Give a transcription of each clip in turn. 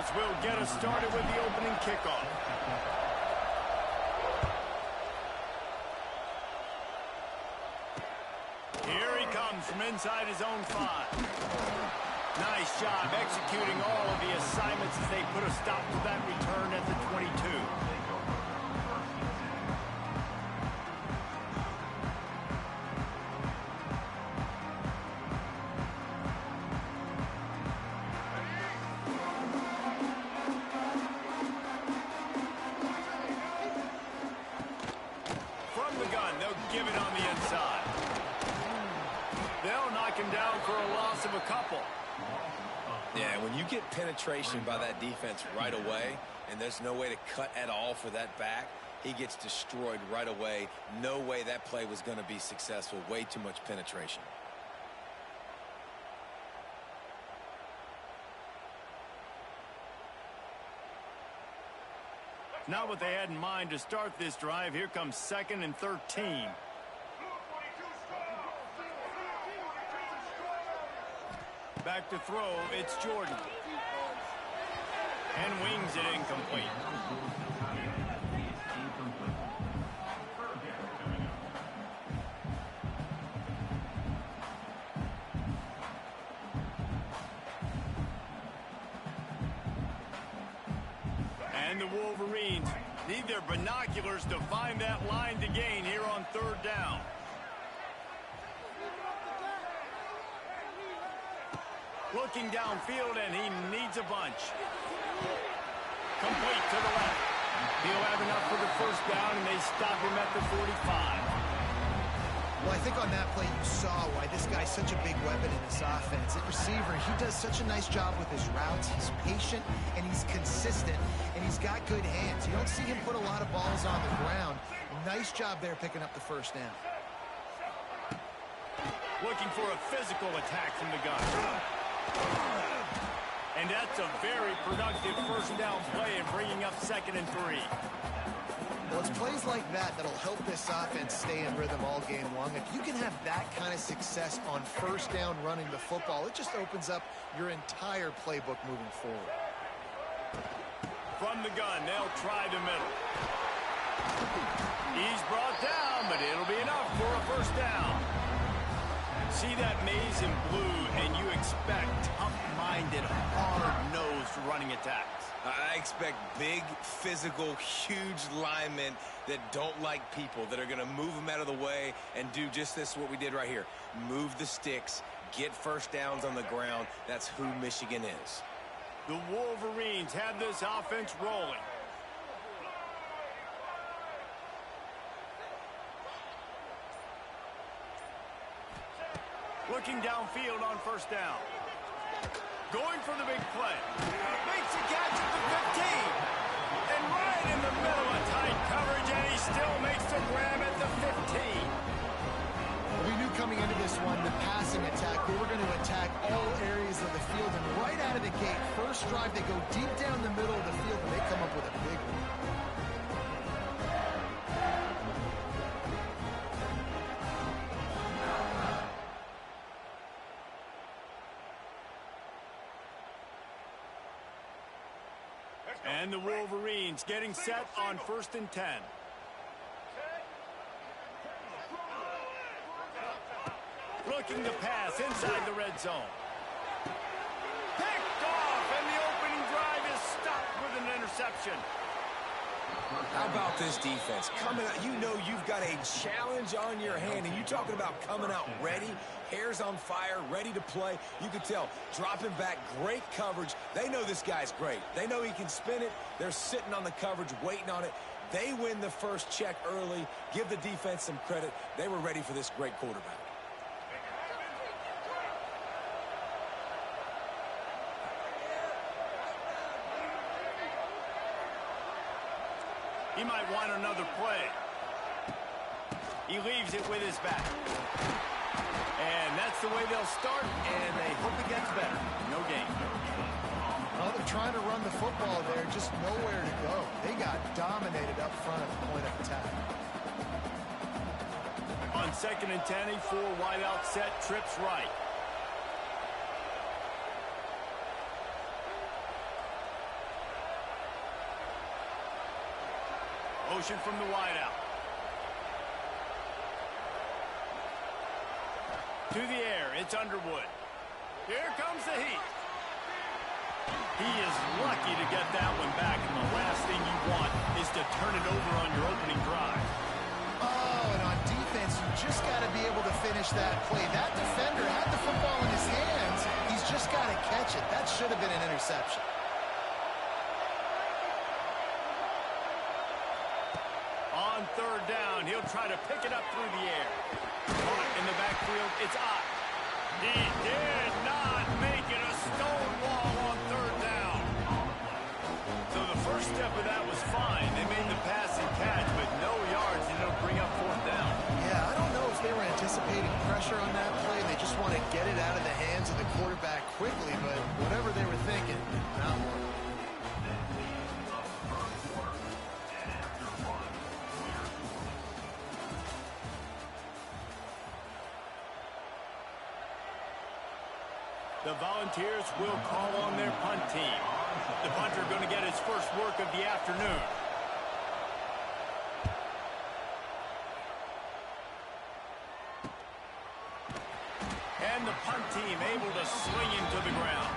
defense will get us started with the opening kickoff. Here he comes from inside his own 5. Nice job executing all of the assignments as they put a stop to that return at the 22. From the gun, they'll give it on the inside. They'll knock him down for a loss of a couple. Yeah, when you get penetration by that defense right away, and there's no way to cut at all for that back, he gets destroyed right away. No way that play was going to be successful. Way too much penetration. Not what they had in mind to start this drive. Here comes 2nd and 13. Back to throw, it's Jordan. And wings it incomplete. And the Wolverines need their binoculars to find that line to gain here on 3rd down. Looking downfield, and he needs a bunch. Complete to the left. He'll have enough for the 1st down, and they stop him at the 45. Well, I think on that play you saw why this guy's such a big weapon in this offense. At receiver, he does such a nice job with his routes. He's patient, and he's consistent, and he's got good hands. You don't see him put a lot of balls on the ground. Nice job there picking up the 1st down. Looking for a physical attack from the gun. And that's a very productive 1st down play and bringing up 2nd and 3. Well, it's plays like that that'll help this offense stay in rhythm all game long. If you can have that kind of success on 1st down running the football, it just opens up your entire playbook moving forward. From the gun, they'll try the middle. He's brought down, but it'll be enough for a 1st down. See that maze in blue, and you expect tough-minded, hard-nosed running attacks. I expect big, physical, huge linemen that don't like people, that are going to move them out of the way and do just this, what we did right here. Move the sticks, get 1st downs on the ground. That's who Michigan is. The Wolverines have this offense rolling. Looking downfield on 1st down. Going for the big play. Makes a catch at the 15. And right in the middle of tight coverage, and he still makes the grab at the 15. We knew coming into this one, the passing attack, they were going to attack all areas of the field. And right out of the gate, 1st drive, they go deep down the middle of the field, and they come up with a big one. And the Wolverines getting set on 1st and 10. Looking to pass inside the red zone. Picked off, and the opening drive is stopped with an interception. How about this defense? Coming out, you know you've got a challenge on your hand, and you're talking about coming out ready, hairs on fire, ready to play. You can tell, dropping back, great coverage. They know this guy's great. They know he can spin it. They're sitting on the coverage, waiting on it. They win the 1st check early. Give the defense some credit. They were ready for this great quarterback. He might want another play. He leaves it with his back. And that's the way they'll start, and they hope it gets better. No gain. Well, they're trying to run the football there, just nowhere to go. They got dominated up front at the point of attack. On 2nd and 10, a 4 wide out set, trips right. motion from the wideout. To the air, it's Underwood. Here comes the heat. He is lucky to get that one back, and the last thing you want is to turn it over on your opening drive. Oh, and on defense, you just got to be able to finish that play. That defender had the football in his hands. He's just got to catch it. That should have been an interception. On third down, he'll try to pick it up through the air. Caught in the backfield, it's Ott. He did not make it a stone wall on third down. So the first step of that was fine. They made the pass and catch, but no yards, and it'll bring up fourth down. Yeah, I don't know if they were anticipating pressure on that play. They just want to get it out of the hands of the quarterback quickly, but whatever they were thinking, not working. The Volunteers will call on their punt team. The punter going to get his first work of the afternoon. And the punt team able to swing him to the ground.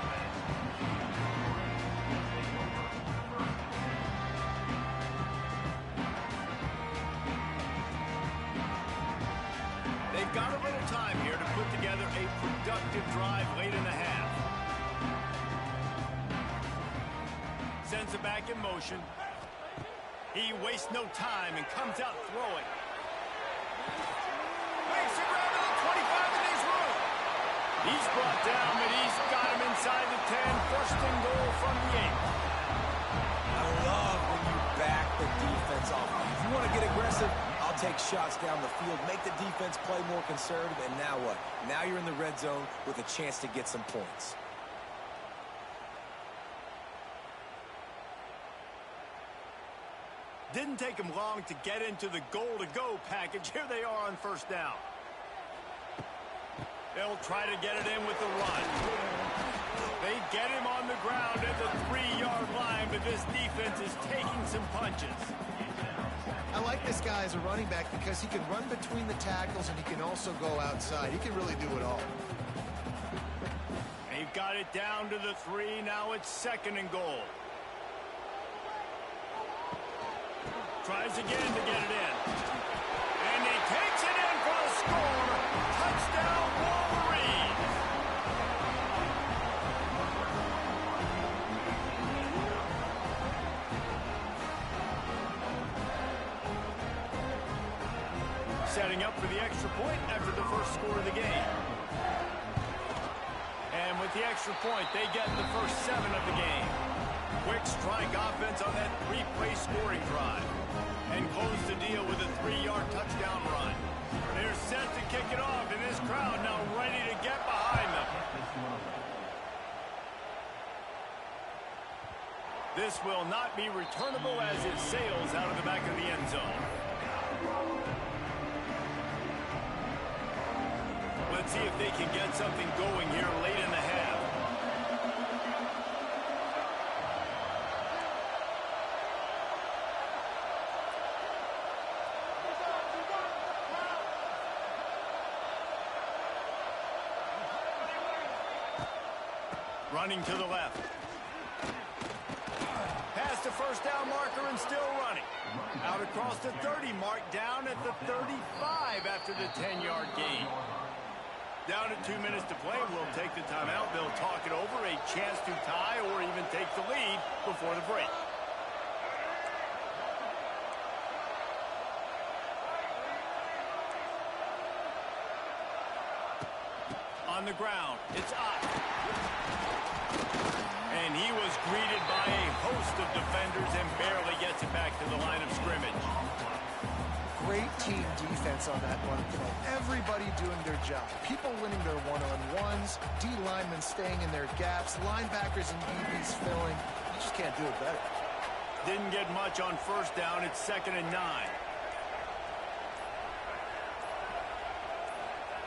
They've got a little time here to put together a productive drive late in the half. Sends it back in motion. He wastes no time and comes out throwing. Makes a grab at the 25 in his room. He's brought down, but he's got him inside the 10. First and goal from the 8. I love when you back the defense off. If you want to get aggressive, I'll take shots down the field, make the defense play more conservative, and now what? Now you're in the red zone with a chance to get some points. Didn't take him long to get into the goal-to-go package. Here they are on first down. They'll try to get it in with the run. They get him on the ground at the 3-yard line, but this defense is taking some punches. I like this guy as a running back because he can run between the tackles and he can also go outside. He can really do it all. They've got it down to the 3. Now it's second and goal. Tries again to get it in. And he takes it in for the score. Touchdown, Wolverines. Setting up for the extra point after the first score of the game. And with the extra point, they get the first 7 of the game. Quick strike offense on that 3-play scoring drive. And close the deal with a 3-yard touchdown run. They're set to kick it off, and this crowd now ready to get behind them. This will not be returnable as it sails out of the back of the end zone. Let's see if they can get something going here late in the half. Running to the left. Past the first down marker and still running. Out across the 30 mark, down at the 35 after the 10-yard gain. Down to 2 minutes to play. We'll take the timeout. They'll talk it over. A chance to tie or even take the lead before the break. On the ground, it's Ott. And he was greeted by a host of defenders and barely gets it back to the line of scrimmage. Great team defense on that run play. Everybody doing their job. People winning their one-on-ones, D linemen staying in their gaps, linebackers and DBs filling. You just can't do it better. Didn't get much on first down. It's 2nd and 9.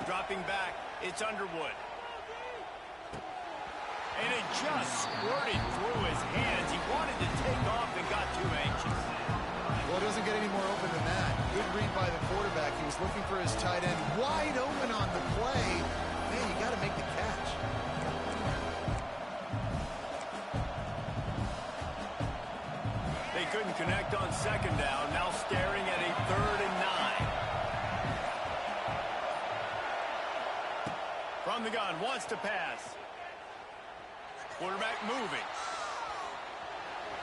Dropping back, it's Underwood. And it just squirted through his hands. He wanted to take off and got too anxious. Well, it doesn't get any more open than that. Good read by the quarterback. He was looking for his tight end wide open on the play. Man, you got to make the catch. They couldn't connect on second down. Now staring at a 3rd and 9. From the gun, wants to pass. Quarterback moving.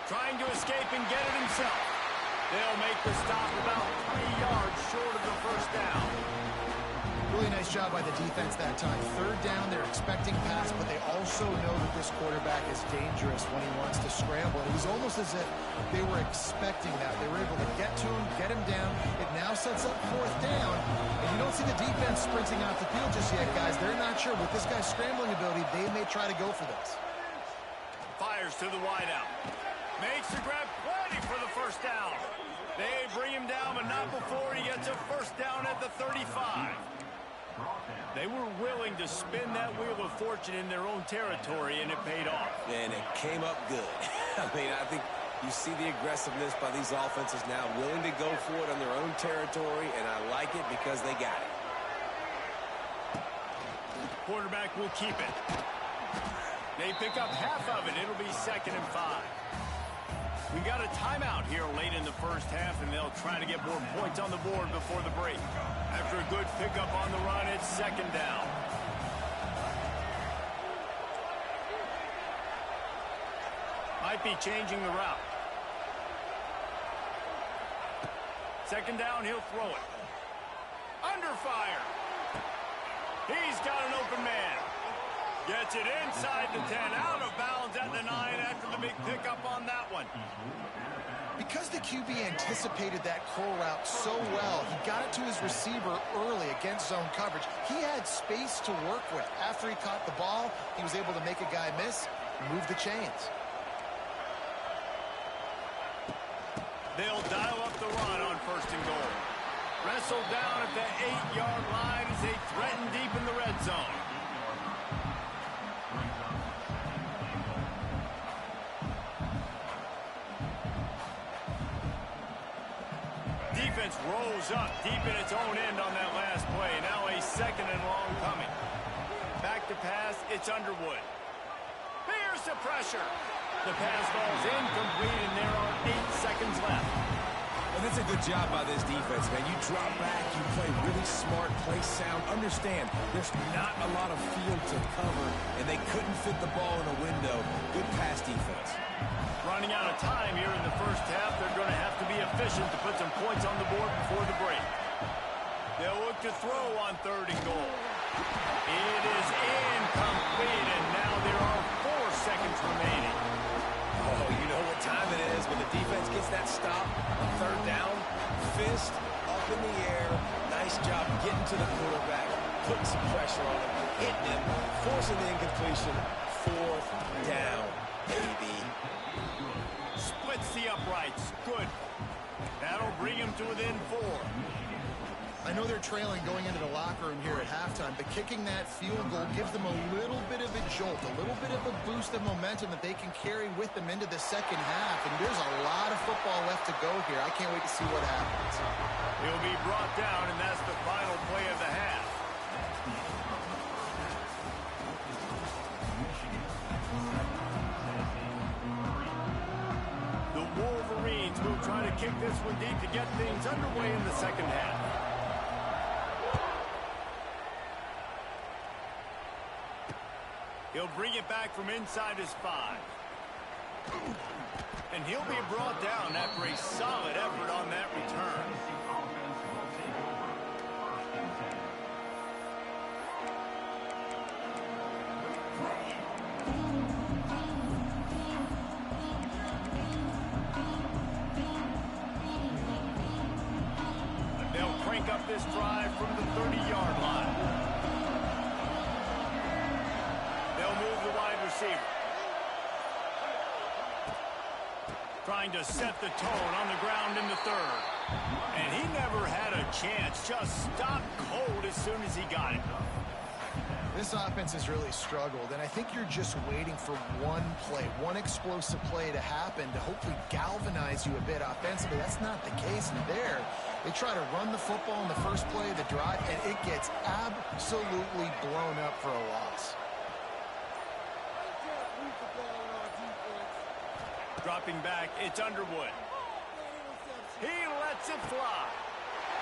Trying to escape and get it himself. They'll make the stop about 3 yards short of the first down. Really nice job by the defense that time. 3rd down, they're expecting pass, but they also know that this quarterback is dangerous when he wants to scramble. It was almost as if they were expecting that. They were able to get to him, get him down. It now sets up 4th down. And you don't see the defense sprinting out the field just yet, guys. They're not sure. With this guy's scrambling ability, they may try to go for this. Fires to the wideout. Makes the grab, plenty for the first down. They bring him down, but not before he gets a first down at the 35. They were willing to spin that wheel of fortune in their own territory, and it paid off. And it came up good. I mean, I think you see the aggressiveness by these offenses now, willing to go for it on their own territory, and I like it because they got it. Quarterback will keep it. They pick up half of it. It'll be 2nd and 5. We got a timeout here late in the first half, and they'll try to get more points on the board before the break. After a good pickup on the run, it's 2nd down. Might be changing the route. 2nd down, he'll throw it. Under fire. He's got an open man. Gets it inside the 10, out of bounds at the 9 after the big pickup on that one. Because the QB anticipated that curl route so well, he got it to his receiver early against zone coverage. He had space to work with. After he caught the ball, he was able to make a guy miss, move the chains. They'll dial up the run on 1st and goal. Wrestled down at the 8-yard line as they threaten deep in the red zone. Defense rolls up deep in its own end on that last play. Now a 2nd and long coming. Back to pass, it's Underwood. Here's the pressure. The pass falls incomplete, and there are 8 seconds left. And that's a good job by this defense, man. You drop back, you play really smart, play sound. Understand, there's not a lot of field to cover, and they couldn't fit the ball in a window. Good pass defense. Running out of time here in the first half. They're going to have to be efficient to put some points on the board before the break. They'll look to throw on 3rd and goal. It is incomplete, and now there are 4 seconds remaining. Oh, you know what time it is when the defense gets that stop on 3rd down. Fist up in the air. Nice job getting to the quarterback, putting some pressure on him, hitting him, forcing the incompletion. 4th down, baby. Splits the uprights. Good. That'll bring him to within 4. I know they're trailing going into the locker room here at halftime, but kicking that field goal gives them a little bit of a jolt, a little bit of a boost of momentum that they can carry with them into the second half. And there's a lot of football left to go here. I can't wait to see what happens. He'll be brought down, and that's the final play of the half. The Wolverines will try to kick this one deep to get things underway in the second half. He'll bring it back from inside his 5. And he'll be brought down after a solid effort on that return. They'll crank up this drive from the 30-yard line. They'll move the wide receiver. Trying to set the tone on the ground in the 3rd. And he never had a chance. Just stopped cold as soon as he got it. This offense has really struggled, and I think you're just waiting for one play, one explosive play to happen to hopefully galvanize you a bit offensively. That's not the case there. They try to run the football in the first play of the drive, and it gets absolutely blown up for a loss. Dropping back, it's Underwood. He lets it fly.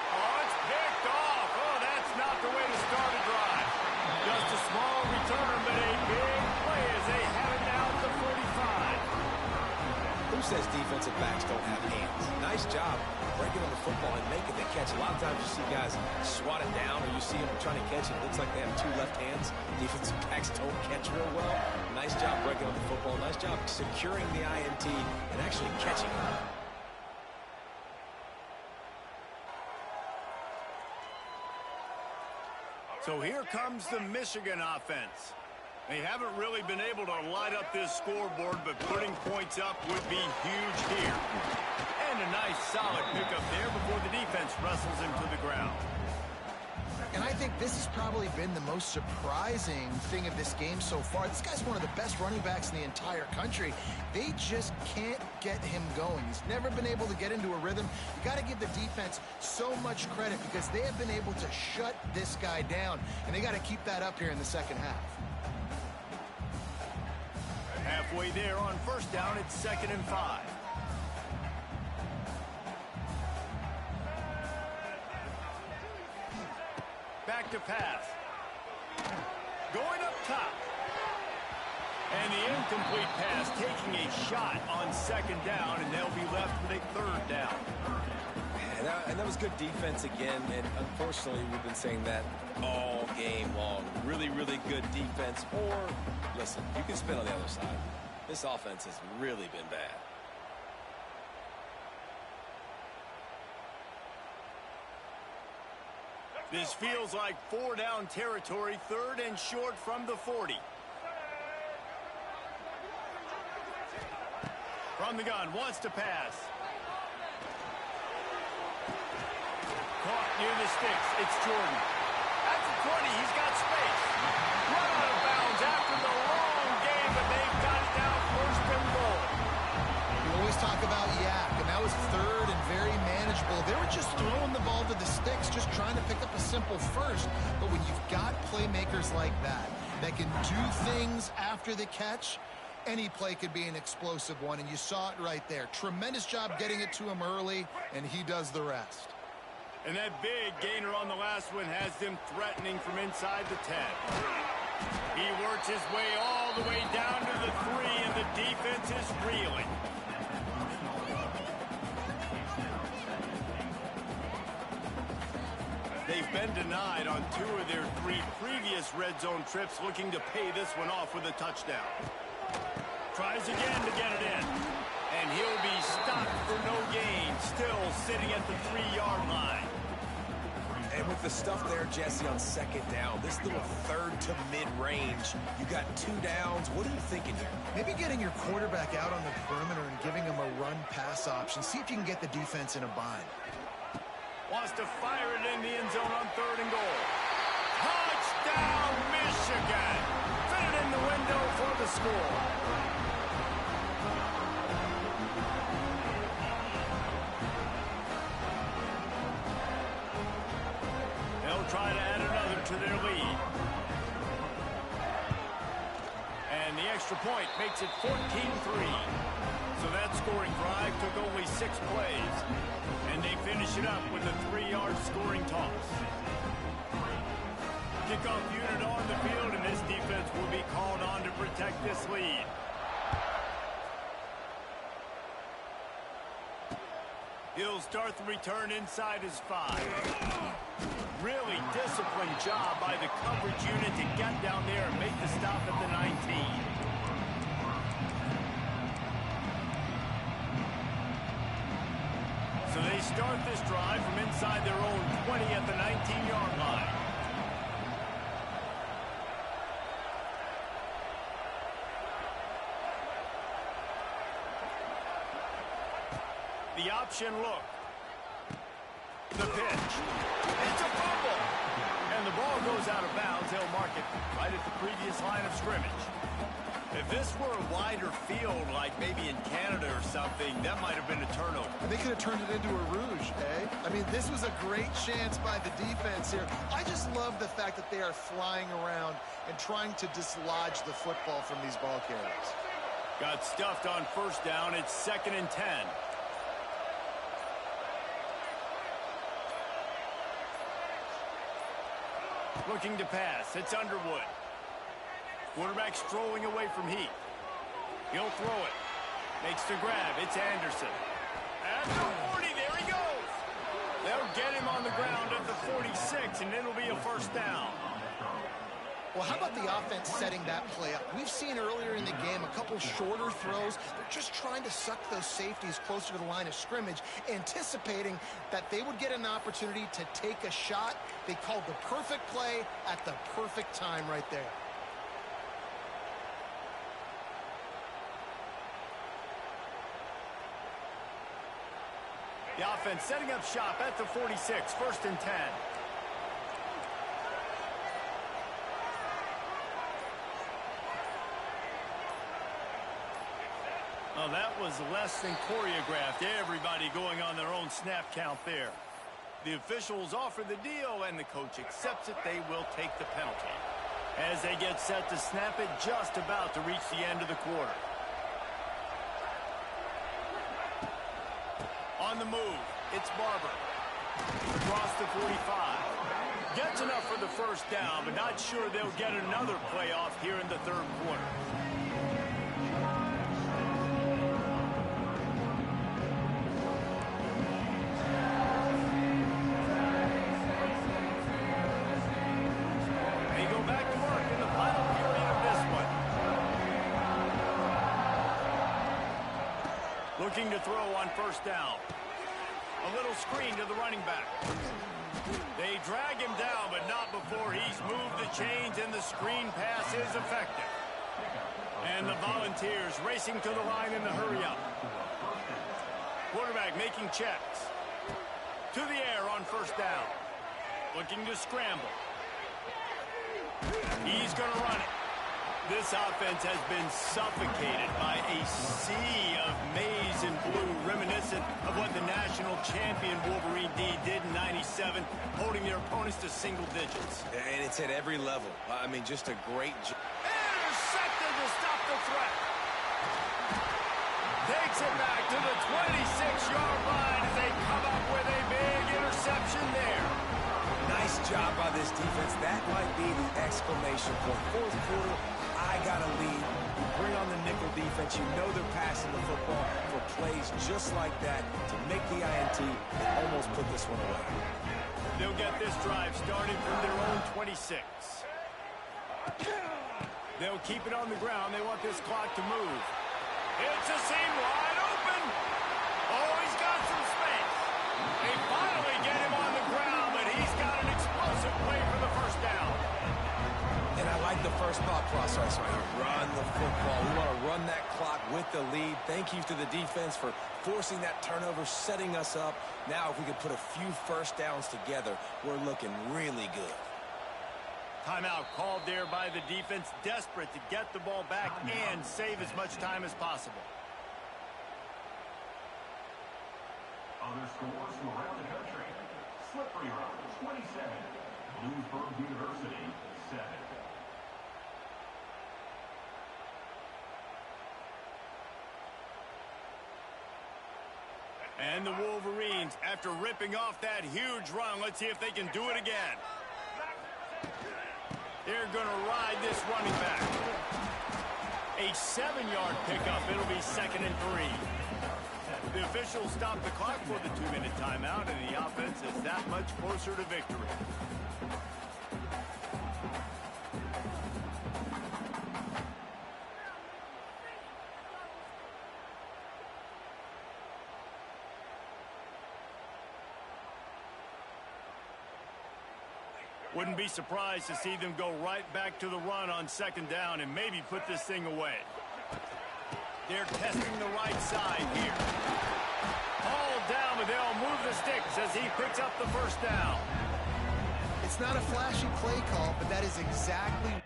Oh, it's picked off. Oh, that's not the way to start a drive. Just a small return, but a big play as they have it now at the 45. Who says defensive backs don't have hands? Nice job breaking on the football and making the catch. A lot of times you see guys swat it down, or you see them trying to catch it. It looks like they have two left hands. Defensive backs don't catch real well. Nice job breaking on the football. Nice job securing the INT and actually catching it. So here comes the Michigan offense. They haven't really been able to light up this scoreboard, but putting points up would be huge here. And a nice solid pickup there before the defense wrestles him to the ground. And I think this has probably been the most surprising thing of this game so far. This guy's one of the best running backs in the entire country. They just can't get him going. He's never been able to get into a rhythm. You got to give the defense so much credit because they have been able to shut this guy down, and they got to keep that up here in the second half. Halfway there on first down, it's 2nd and 5. Back to pass. Going up top. And the incomplete pass taking a shot on 2nd down, and they'll be left with a 3rd down. And that was good defense again, and unfortunately we've been saying that all game long. Really, really good defense. Or, listen, you can spin on the other side. This offense has really been bad. This feels like 4-down territory, 3rd and short from the 40. From the gun, wants to pass. Caught near the sticks, it's Jordan. At the 20, he's got space. Run out of bounds after the long game, but they've got it down 1st and goal. You always talk about yak, and that was 3rd and very manageable. They were just throwing the ball to the sticks, just trying to pick up a simple first. But when you've got playmakers like that can do things after the catch, any play could be an explosive one, and you saw it right there. Tremendous job getting it to him early, and he does the rest. And that big gainer on the last one has them threatening from inside the 10. He works his way all the way down to the 3, and the defense is reeling. They've been denied on 2 of their 3 previous red zone trips, looking to pay this one off with a touchdown. Tries again to get it in. And he'll be stopped for no gain, still sitting at the 3-yard line. And with the stuff there, Jesse, on 2nd down, this little 3rd to mid-range, you got 2 downs. What are you thinking here? Maybe getting your quarterback out on the perimeter and giving him a run-pass option. See if you can get the defense in a bind. Wants to fire it in the end zone on 3rd and goal. Touchdown, Michigan! Fit it in the window for the score. They'll try to add another to their lead. And the extra point makes it 14-3. So that scoring drive took only 6 plays. And they finish it up with a 3-yard scoring toss. Kickoff unit on the field, and this defense will be called on to protect this lead. He'll start the return inside his 5. Really disciplined job by the coverage unit to get down there and make the stop at the 19. So they start this drive from inside their own 20 at the 19-yard line. The option look. The pitch. It's a fumble. And the ball goes out of bounds. They'll mark it right at the previous line of scrimmage. If this were a wider field, like maybe in Canada or something, that might have been a turnover. They could have turned it into a rouge, eh? I mean, this was a great chance by the defense here. I just love the fact that they are flying around and trying to dislodge the football from these ball carriers. Got stuffed on first down. It's 2nd and 10. Looking to pass. It's Underwood. Quarterback strolling away from Heath. He'll throw it. Makes the grab. It's Anderson. At the 40, there he goes. They'll get him on the ground at the 46, and it'll be a first down. Well, how about the offense setting that play up? We've seen earlier in the game a couple shorter throws. They're just trying to suck those safeties closer to the line of scrimmage, anticipating that they would get an opportunity to take a shot. They called the perfect play at the perfect time right there. The offense setting up shop at the 46, 1st and 10. Oh, that was less than choreographed. Everybody going on their own snap count there. The officials offer the deal, and the coach accepts it. They will take the penalty. As they get set to snap it, just about to reach the end of the quarter. On the move, it's Barber. Across the 45. Gets enough for the first down, but not sure they'll get another playoff here in the 3rd quarter. They go back to work in the final period of this one. Looking to throw on first down. A little screen to the running back. They drag him down, but not before he's moved the chains, and the screen pass is effective. And the Volunteers racing to the line in the hurry-up. Quarterback making checks. To the air on first down. Looking to scramble. He's going to run it. This offense has been suffocated by a sea of maize and blue, reminiscent of what the national champion Wolverine D did in '97, holding their opponents to single digits. And it's at every level. I mean, just a great job. Intercepted to stop the threat. Takes it back to the 26-yard line as they come up with a big interception there. Nice job by this defense. That might be the exclamation point. 4th quarter, I got a lead. You bring on the nickel defense. You know they're passing the football for plays just like that to make the INT and almost put this one away. They'll get this drive started from their own 26. They'll keep it on the ground. They want this clock to move. It's a seam wide open. Oh, he's got some space. They finally get him on the ground, but he's got an explosive play for the first down. And I like the first thought process right here. Run the football. We want to run that clock with the lead. Thank you to the defense for forcing that turnover, setting us up. Now, if we could put a few first downs together, we're looking really good. Timeout called there by the defense, desperate to get the ball back and save as much time as possible. Other scores from around the country. Slippery Rock, 27. Bloomsburg University, 7. And the Wolverines, after ripping off that huge run, let's see if they can do it again. They're going to ride this running back. A 7-yard pickup. It'll be 2nd and 3. The officials stop the clock for the 2-minute timeout, and the offense is that much closer to victory. Wouldn't be surprised to see them go right back to the run on 2nd down and maybe put this thing away. They're testing the right side here. Hauled down, but they'll move the sticks as he picks up the first down. It's not a flashy play call, but that is exactly...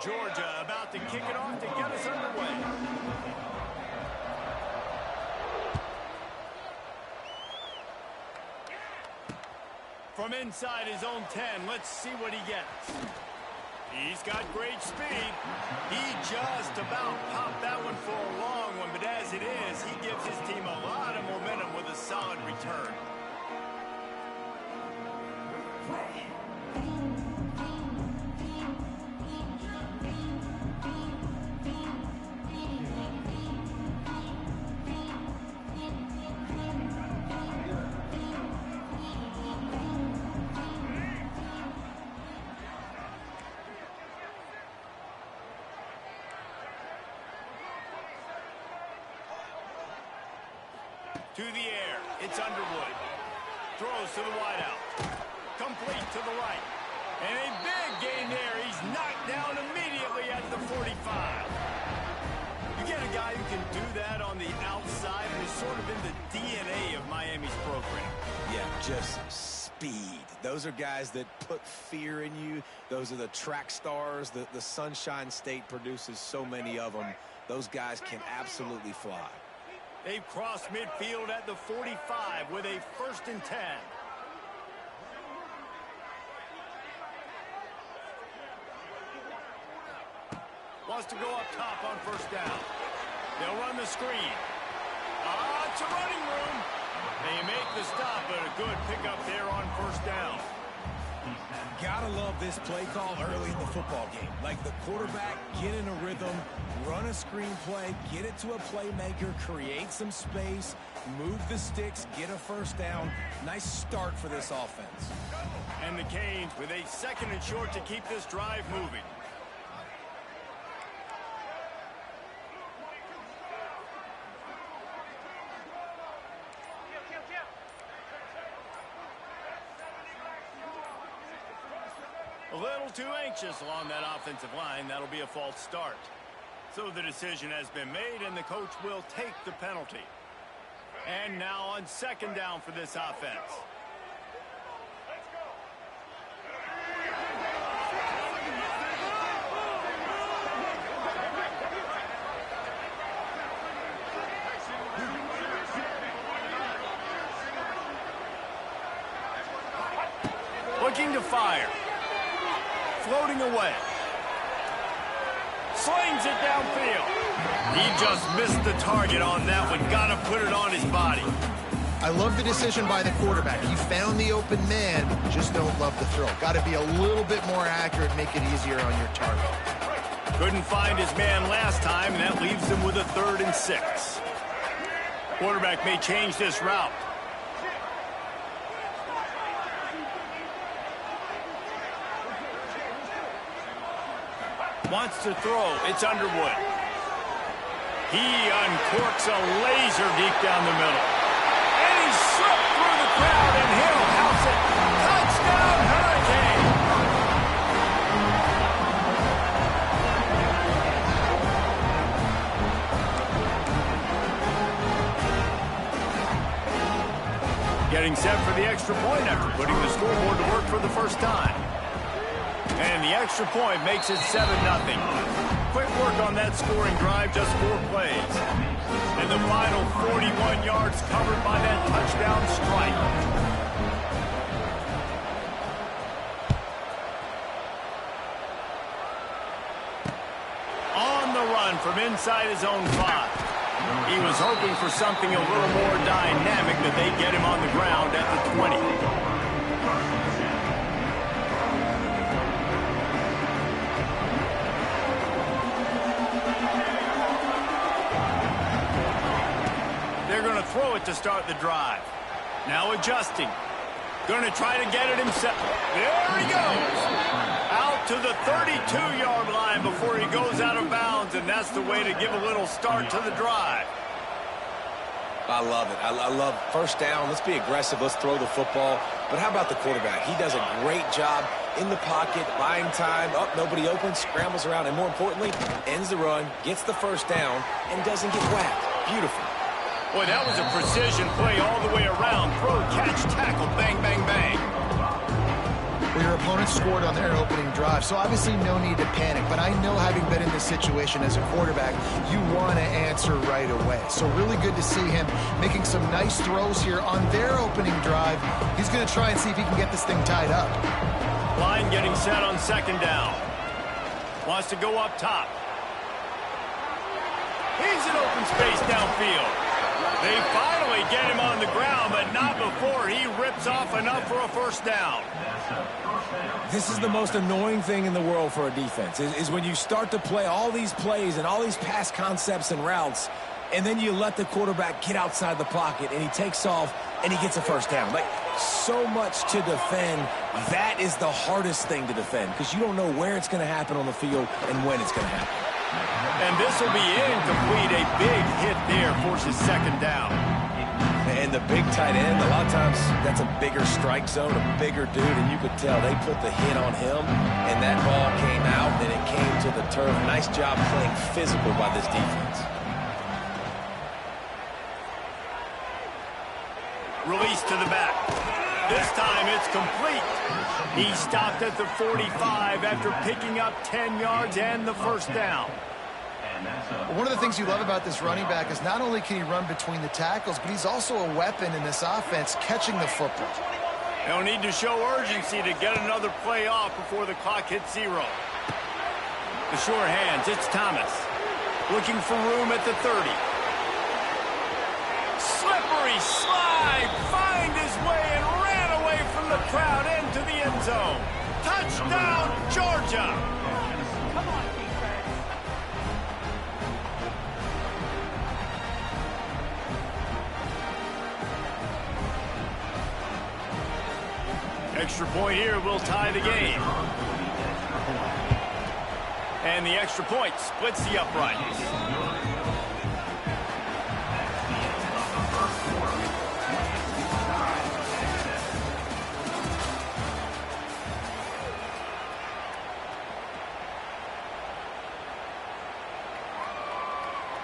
Georgia about to kick it off to get us underway. From inside his own 10, let's see what he gets. He's got great speed. He just about popped that one for a long one, but as it is, he gives his team a lot of momentum with a solid return. To the air. It's Underwood. Throws to the wideout. Complete to the right. And a big gain there. He's knocked down immediately at the 45. You get a guy who can do that on the outside, and is sort of in the DNA of Miami's program. Yeah, just speed. Those are guys that put fear in you. Those are the track stars. The Sunshine State produces so many of them. Those guys can absolutely fly. They've crossed midfield at the 45 with a 1st and 10. Wants to go up top on 1st down. They'll run the screen. It's a running room. They make the stop, but a good pickup there on 1st down. Gotta love this play call early in the football game. Like the quarterback, get in a rhythm, run a screen play, get it to a playmaker, create some space, move the sticks, get a 1st down. Nice start for this offense. And the Canes with a 2nd and short to keep this drive moving. A little too anxious along that offensive line. That'll be a false start. So the decision has been made, and the coach will take the penalty. And now on 2nd down for this offense. Looking to fire. Floating away. Slings it downfield. He just missed the target on that one. Got to put it on his body. I love the decision by the quarterback. He found the open man, just don't love the throw. Got to be a little bit more accurate, make it easier on your target. Couldn't find his man last time, and that leaves him with a 3rd and 6. Quarterback may change this route. Wants to throw. It's Underwood. He uncorks a laser deep down the middle. And he slipped through the crowd, and he'll house it. Touchdown, Hurricane! Getting set for the extra point after putting the scoreboard to work for the 1st time. And the extra point makes it 7-0. Quick work on that scoring drive, just 4 plays. And the final 41 yards covered by that touchdown strike. On the run from inside his own 5. He was hoping for something a little more dynamic, that they'd get him on the ground at the 20. Throw it to start the drive. Now adjusting. Going to try to get it himself. There he goes. Out to the 32-yard line before he goes out of bounds, and that's the way to give a little start to the drive. I love it. I love 1st down. Let's be aggressive. Let's throw the football. But how about the quarterback? He does a great job in the pocket, buying time. Nobody open, scrambles around, and more importantly, ends the run, gets the 1st down, and doesn't get whacked. Beautiful. Boy, that was a precision play all the way around. Throw, catch, tackle, bang, bang, bang. Well, your opponent scored on their opening drive, so obviously no need to panic. But I know, having been in this situation as a quarterback, you want to answer right away. So really good to see him making some nice throws here on their opening drive. He's going to try and see if he can get this thing tied up. Line getting set on 2nd down. Wants to go up top. He's in open space downfield. They finally get him on the ground, but not before he rips off enough for a 1st down. This is the most annoying thing in the world for a defense, is when you start to play all these plays and all these pass concepts and routes, and then you let the quarterback get outside the pocket, and he takes off, and he gets a 1st down. Like, so much to defend. That is the hardest thing to defend, because you don't know where it's going to happen on the field and when it's going to happen. And this will be incomplete. A big hit there forces 2nd down. And the big tight end, a lot of times that's a bigger strike zone, a bigger dude, and you could tell they put the hit on him, and that ball came out, and it came to the turf. Nice job playing physical by this defense. Release to the back. This time it's complete. He stopped at the 45 after picking up 10 yards and the first down. One of the things you love about this running back is not only can he run between the tackles, but he's also a weapon in this offense catching the football. They'll need to show urgency to get another play off before the clock hits 0. The sure hands, it's Thomas. Looking for room at the 30. Slippery slide, find his way and ran away from the crowd into the end zone. Touchdown, Georgia! Come on, defense. Extra point here will tie the game. And the extra point splits the uprights.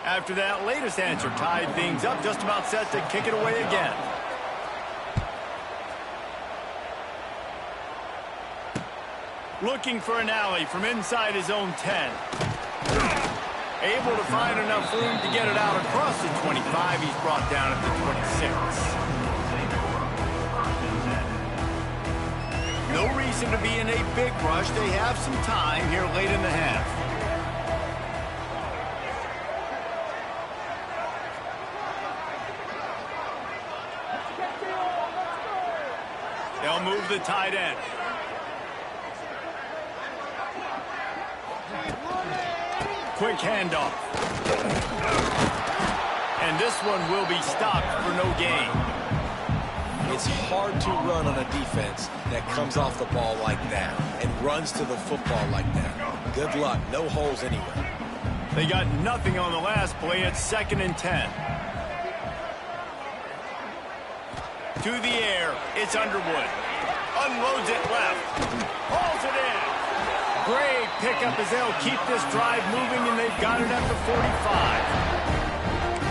After that latest answer tied things up, just about set to kick it away again. Looking for an alley from inside his own 10. Able to find enough room to get it out across the 25. He's brought down at the 26. No reason to be in a big rush. They have some time here late in the half. They'll move the tight end. Quick handoff. And this one will be stopped for no gain. It's hard to run on a defense that comes off the ball like that and runs to the football like that. Good luck. No holes anywhere. They got nothing on the last play. It's 2nd and 10. To the air, it's Underwood. Unloads it left. Hauls it in. Great pickup as they'll keep this drive moving, and they've got it at the 45.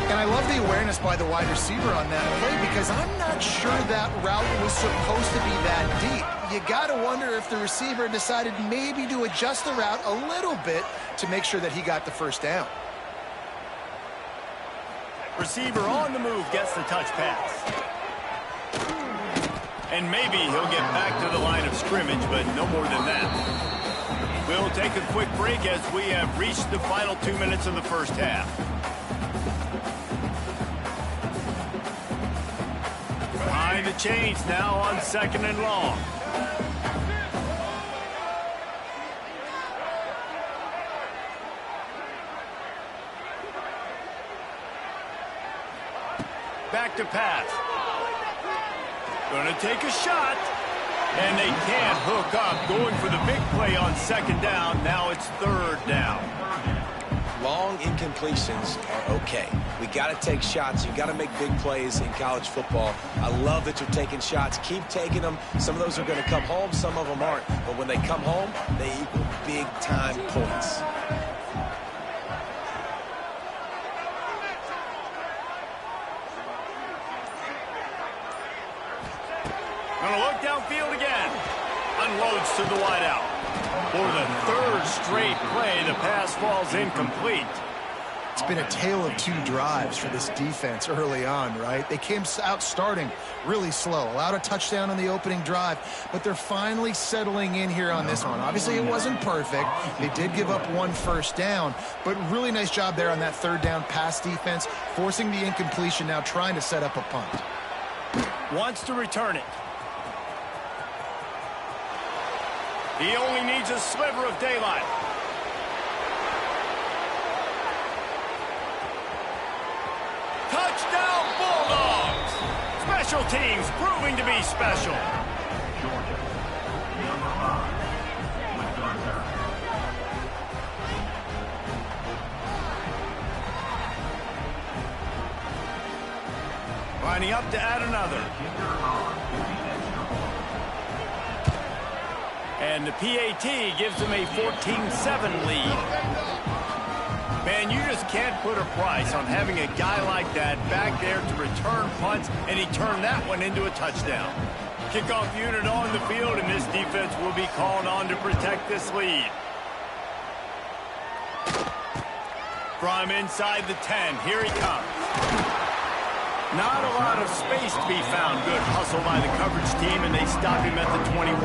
And I love the awareness by the wide receiver on that play because I'm not sure that route was supposed to be that deep. You got to wonder if the receiver decided maybe to adjust the route a little bit to make sure that he got the first down. Receiver on the move gets the touch pass. And maybe he'll get back to the line of scrimmage, but no more than that. We'll take a quick break as we have reached the final 2 minutes of the first half. Behind the chains now on 2nd and long. Back to pass. Gonna take a shot. And they can't hook up. Going for the big play on 2nd down. Now it's 3rd down. Long incompletions are okay. We got to take shots. You got to make big plays in college football. I love that you're taking shots. Keep taking them. Some of those are going to come home. Some of them aren't. But when they come home, they equal big-time points. Gonna look downfield again. Unloads to the wideout. For the 3rd straight play, the pass falls incomplete. It's been a tale of 2 drives for this defense early on, right? They came out starting really slow, allowed a touchdown on the opening drive, but they're finally settling in here on this one. Obviously, it wasn't perfect. They did give up 1 first down, but really nice job there on that 3rd down pass defense, forcing the incompletion, now trying to set up a punt. Wants to return it. He only needs a sliver of daylight. Touchdown, Bulldogs! Special teams proving to be special. Georgia, number 5, with Gunter. lining up to add another. And the PAT gives them a 14-7 lead. Man, you just can't put a price on having a guy like that back there to return punts, and he turned that one into a touchdown. Kickoff unit on the field, and this defense will be called on to protect this lead. From inside the 10, here he comes. Not a lot of space to be found. Good hustle by the coverage team, and they stop him at the 21.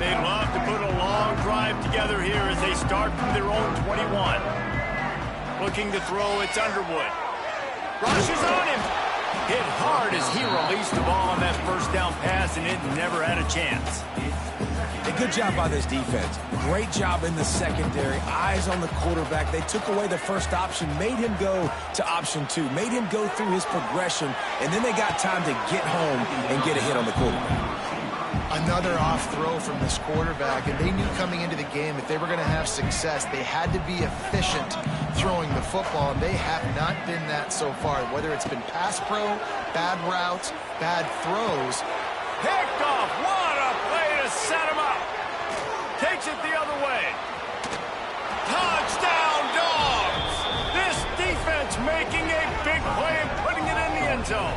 They'd love to put a long drive together here as they start from their own 21. Looking to throw, it's Underwood. Rushes on him. Hit hard as he released the ball on that first down pass, and it never had a chance. A good job by this defense. Great job in the secondary. Eyes on the quarterback. They took away the first option, made him go to option 2, made him go through his progression, and then they got time to get home and get a hit on the quarterback. Another off throw from this quarterback, and they knew coming into the game if they were going to have success, they had to be efficient throwing the football, and they have not been that so far. Whether it's been pass pro, bad routes, bad throws. Picked off. What a play to set him up. Takes it the other way. Touchdown, Dogs! This defense making a big play and putting it in the end zone.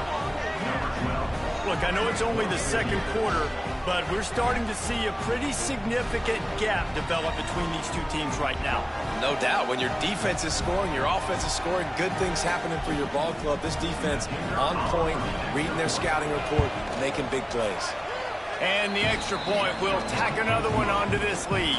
Look, I know it's only the second quarter, but we're starting to see a pretty significant gap develop between these two teams right now. No doubt. When your defense is scoring, your offense is scoring, good things happening for your ball club. This defense on point, reading their scouting report, making big plays. And the extra point will tack another one onto this lead.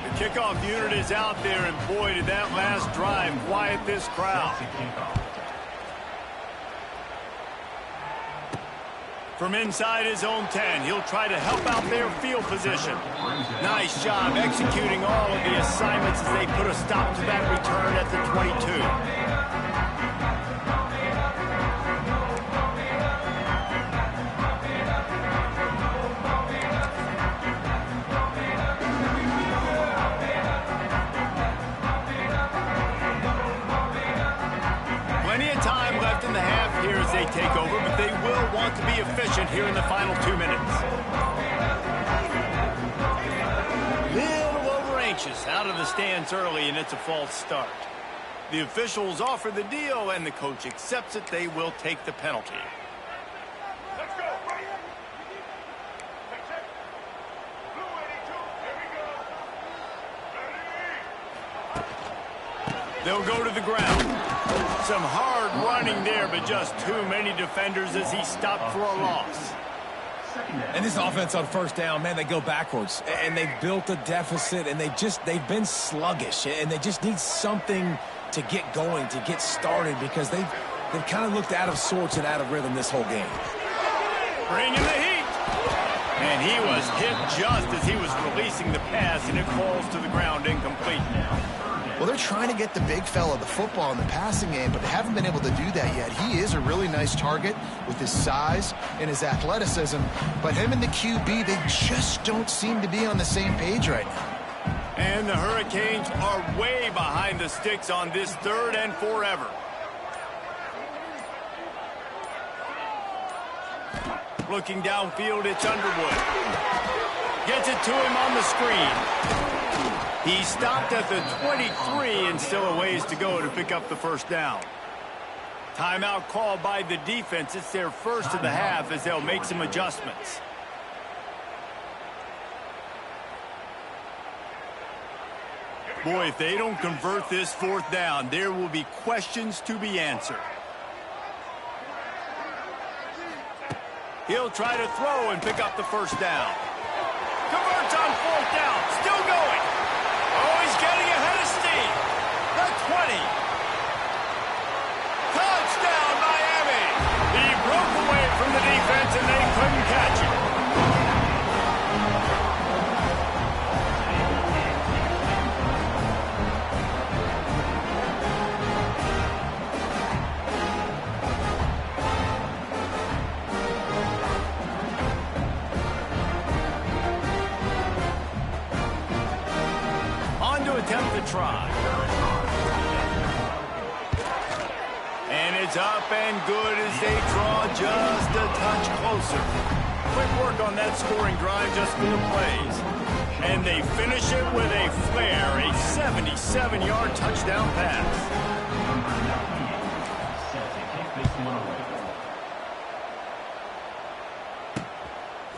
The kickoff unit is out there, and boy, did that last drive quiet this crowd. From inside his own 10, he'll try to help out their field position. Nice job executing all of the assignments as they put a stop to that return at the 22. They take over, but they will want to be efficient here in the final 2 minutes. Little over anxious out of the stands early, and it's a false start. The officials offer the deal, and the coach accepts it. They will take the penalty. Let's go. They'll go to the ground. Some hard running there, but just too many defenders as he stopped for a loss. And this offense on first down, man, they go backwards. And they've built a deficit, and they've been sluggish. And they just need something to get going, to get started, because they've kind of looked out of sorts and out of rhythm this whole game. Bringing the heat. And he was hit just as he was releasing the pass, and it falls to the ground incomplete. Well, they're trying to get the big fella the football in the passing game, but they haven't been able to do that yet. He is a really nice target with his size and his athleticism, but him and the QB, they just don't seem to be on the same page right now. And the Hurricanes are way behind the sticks on this 3rd and forever. Looking downfield, it's Underwood. Gets it to him on the screen. He stopped at the 23 and still a ways to go to pick up the first down. Timeout called by the defense. It's their first of the half as they'll make some adjustments. Boy, if they don't convert this 4th down, there will be questions to be answered. He'll try to throw and pick up the first down. Converts on 4th down. Still going. Oh, he's getting ahead of steam. The 20. Touchdown, Miami. He broke away from the defense, and they couldn't catch him. is up and good as they draw just a touch closer. Quick work on that scoring drive just for the plays. And they finish it with a flair, a 77-yard touchdown pass. Set to kick this one away.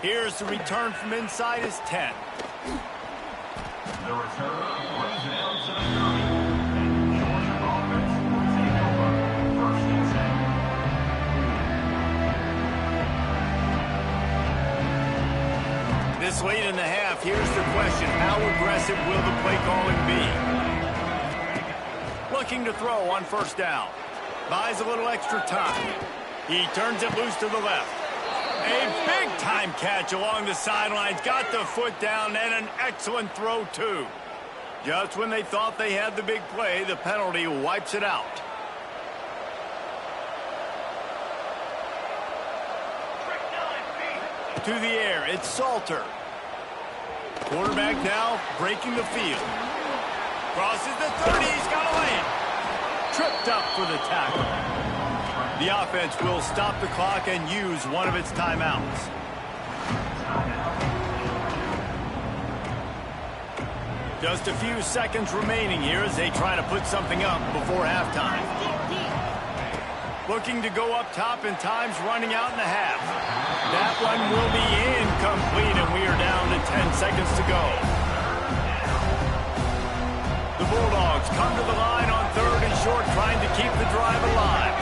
Here's the return from inside his 10. The return brings it down to the 30. And Georgia offense will take over. 1st and 10. This late in the half, here's the question. How aggressive will the play calling be? Looking to throw on 1st down. Buys a little extra time. He turns it loose to the left. A big-time catch along the sidelines. Got the foot down and an excellent throw, too. Just when they thought they had the big play, the penalty wipes it out. To the air, it's Salter. Quarterback now breaking the field. Crosses the 30, he's got a lane. Tripped up for the tackle. The offense will stop the clock and use one of its timeouts. Just a few seconds remaining here as they try to put something up before halftime. Looking to go up top and time's running out in the half. That one will be incomplete and we are down to 10 seconds to go. The Bulldogs come to the line on 3rd and short, trying to keep the drive alive.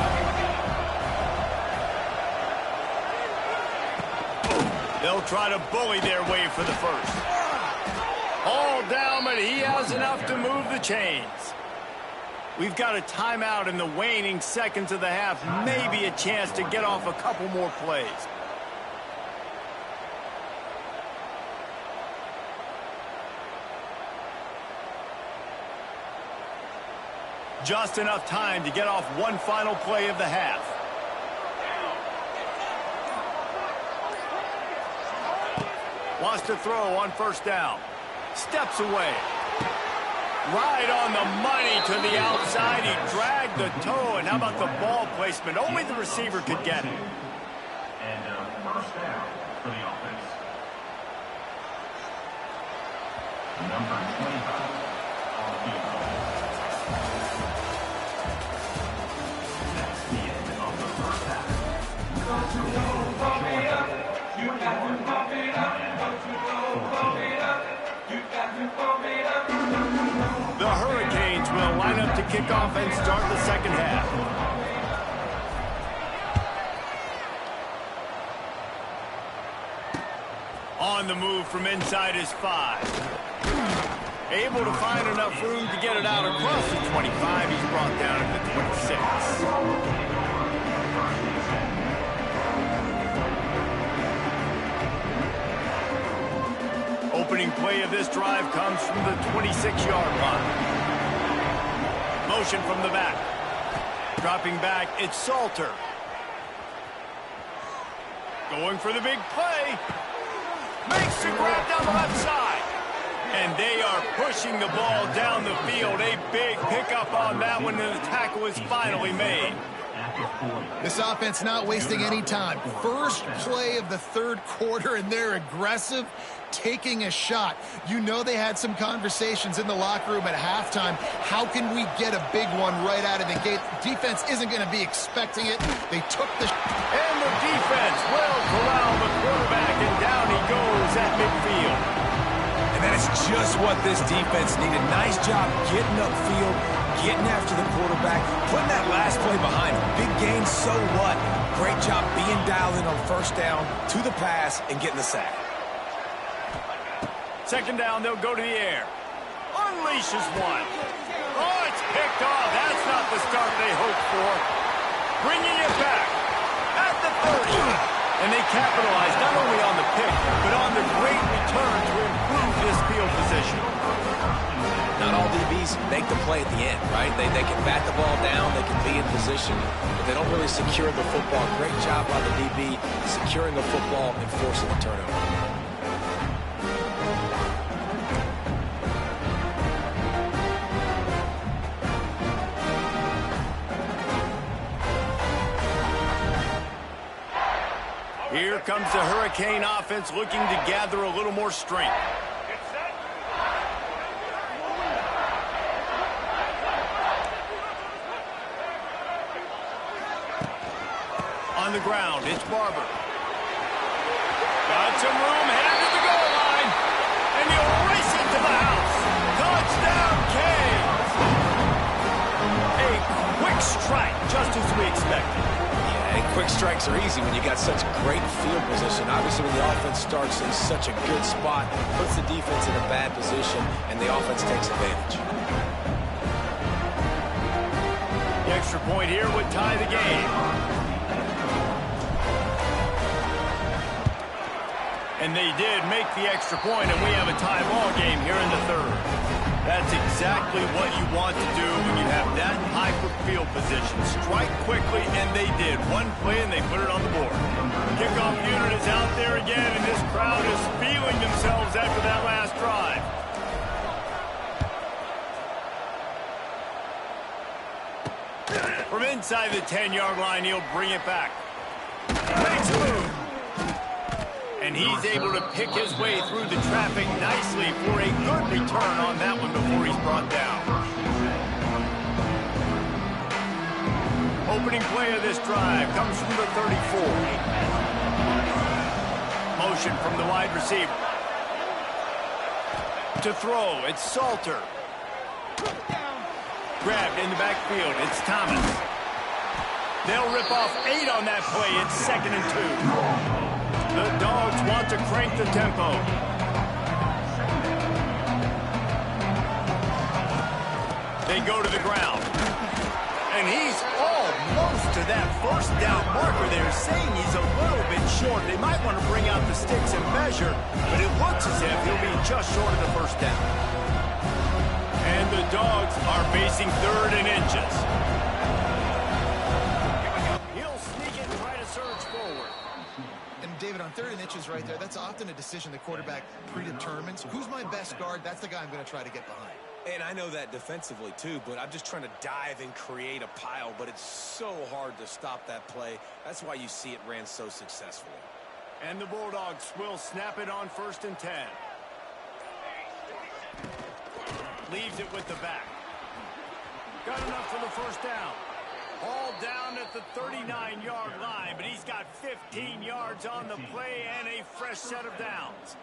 They'll try to bully their way for the first. All down, but he has enough to move the chains. We've got a timeout in the waning seconds of the half. Maybe a chance to get off a couple more plays. Just enough time to get off one final play of the half. Wants to throw on 1st down. Steps away. Right on the money to the outside. He dragged the toe. And how about the ball placement? Only the receiver could get it. And 1st down for the offense. Number 25 on the field. That's the end of the 1st half. The Hurricanes will line up to kick off and start the 2nd half. On the move from inside his 5. Able to find enough room to get it out across the 25. He's brought down at the 26. Opening play of this drive comes from the 26-yard line. Motion from the back. Dropping back, it's Salter. Going for the big play. Makes the grab down the left side. And they are pushing the ball down the field. A big pickup on that one, and the tackle is finally made. This offense not wasting any time. First play of the 3rd quarter, and they're aggressive, taking a shot. You know they had some conversations in the locker room at halftime. How can we get a big one right out of the gate? Defense isn't going to be expecting it. They took the... And the defense will corral the quarterback, and down he goes at midfield. And that is just what this defense needed. Nice job getting upfield, getting after the quarterback, putting that last play behind him. Big gain, so what? Great job being dialed in on 1st down, to the pass, and getting the sack. 2nd down, they'll go to the air. Unleashes one. Oh, it's picked off. That's not the start they hoped for. Bringing it back at the 30. And they capitalize not only on the pick, but on the great return to improve this field position. Not all DBs make the play at the end, right? They can bat the ball down, they can be in position, but they don't really secure the football. Great job by the DB securing the football and forcing a turnover. Here comes the Hurricane offense looking to gather a little more strength. On the ground, it's Barber. Got some room, headed to the goal line. And he'll race it to the house. Touchdown, Canes. A quick strike, just as we expected. Yeah, and quick strikes are easy when you got such great field position. Obviously, when the offense starts in such a good spot, puts the defense in a bad position, and the offense takes advantage. The extra point here would tie the game. And they did make the extra point, and we have a tie ball game here in the third. That's exactly what you want to do when you have that type of field position. Strike quickly, and they did. One play, and they put it on the board. Kickoff unit is out there again, and this crowd is feeling themselves after that last drive. From inside the 10-yard line, he'll bring it back. Makes a move. And he's able to pick his way through the traffic nicely for a good return on that one before he's brought down. Opening play of this drive comes from the 34. Motion from the wide receiver. To throw, it's Salter. Grabbed in the backfield, it's Thomas. They'll rip off 8 on that play. It's 2nd and 2. The Dogs want to crank the tempo. They go to the ground. And he's almost to that first down marker there, saying he's a little bit short. They might want to bring out the sticks and measure, but it looks as if he'll be just short of the first down. And the Dogs are facing 3rd and inches. He'll sneak it and try to surge forward. David, on 3rd and inches right there, that's often a decision the quarterback predetermines. Who's my best guard? That's the guy I'm going to try to get behind. And I know that defensively, too, but I'm just trying to dive and create a pile, but it's so hard to stop that play. That's why you see it ran so successfully. And the Bulldogs will snap it on 1st and 10. Leaves it with the back. Got enough for the first down. Ball down at the 39-yard line, but he's got 15 yards on the play and a fresh set of downs.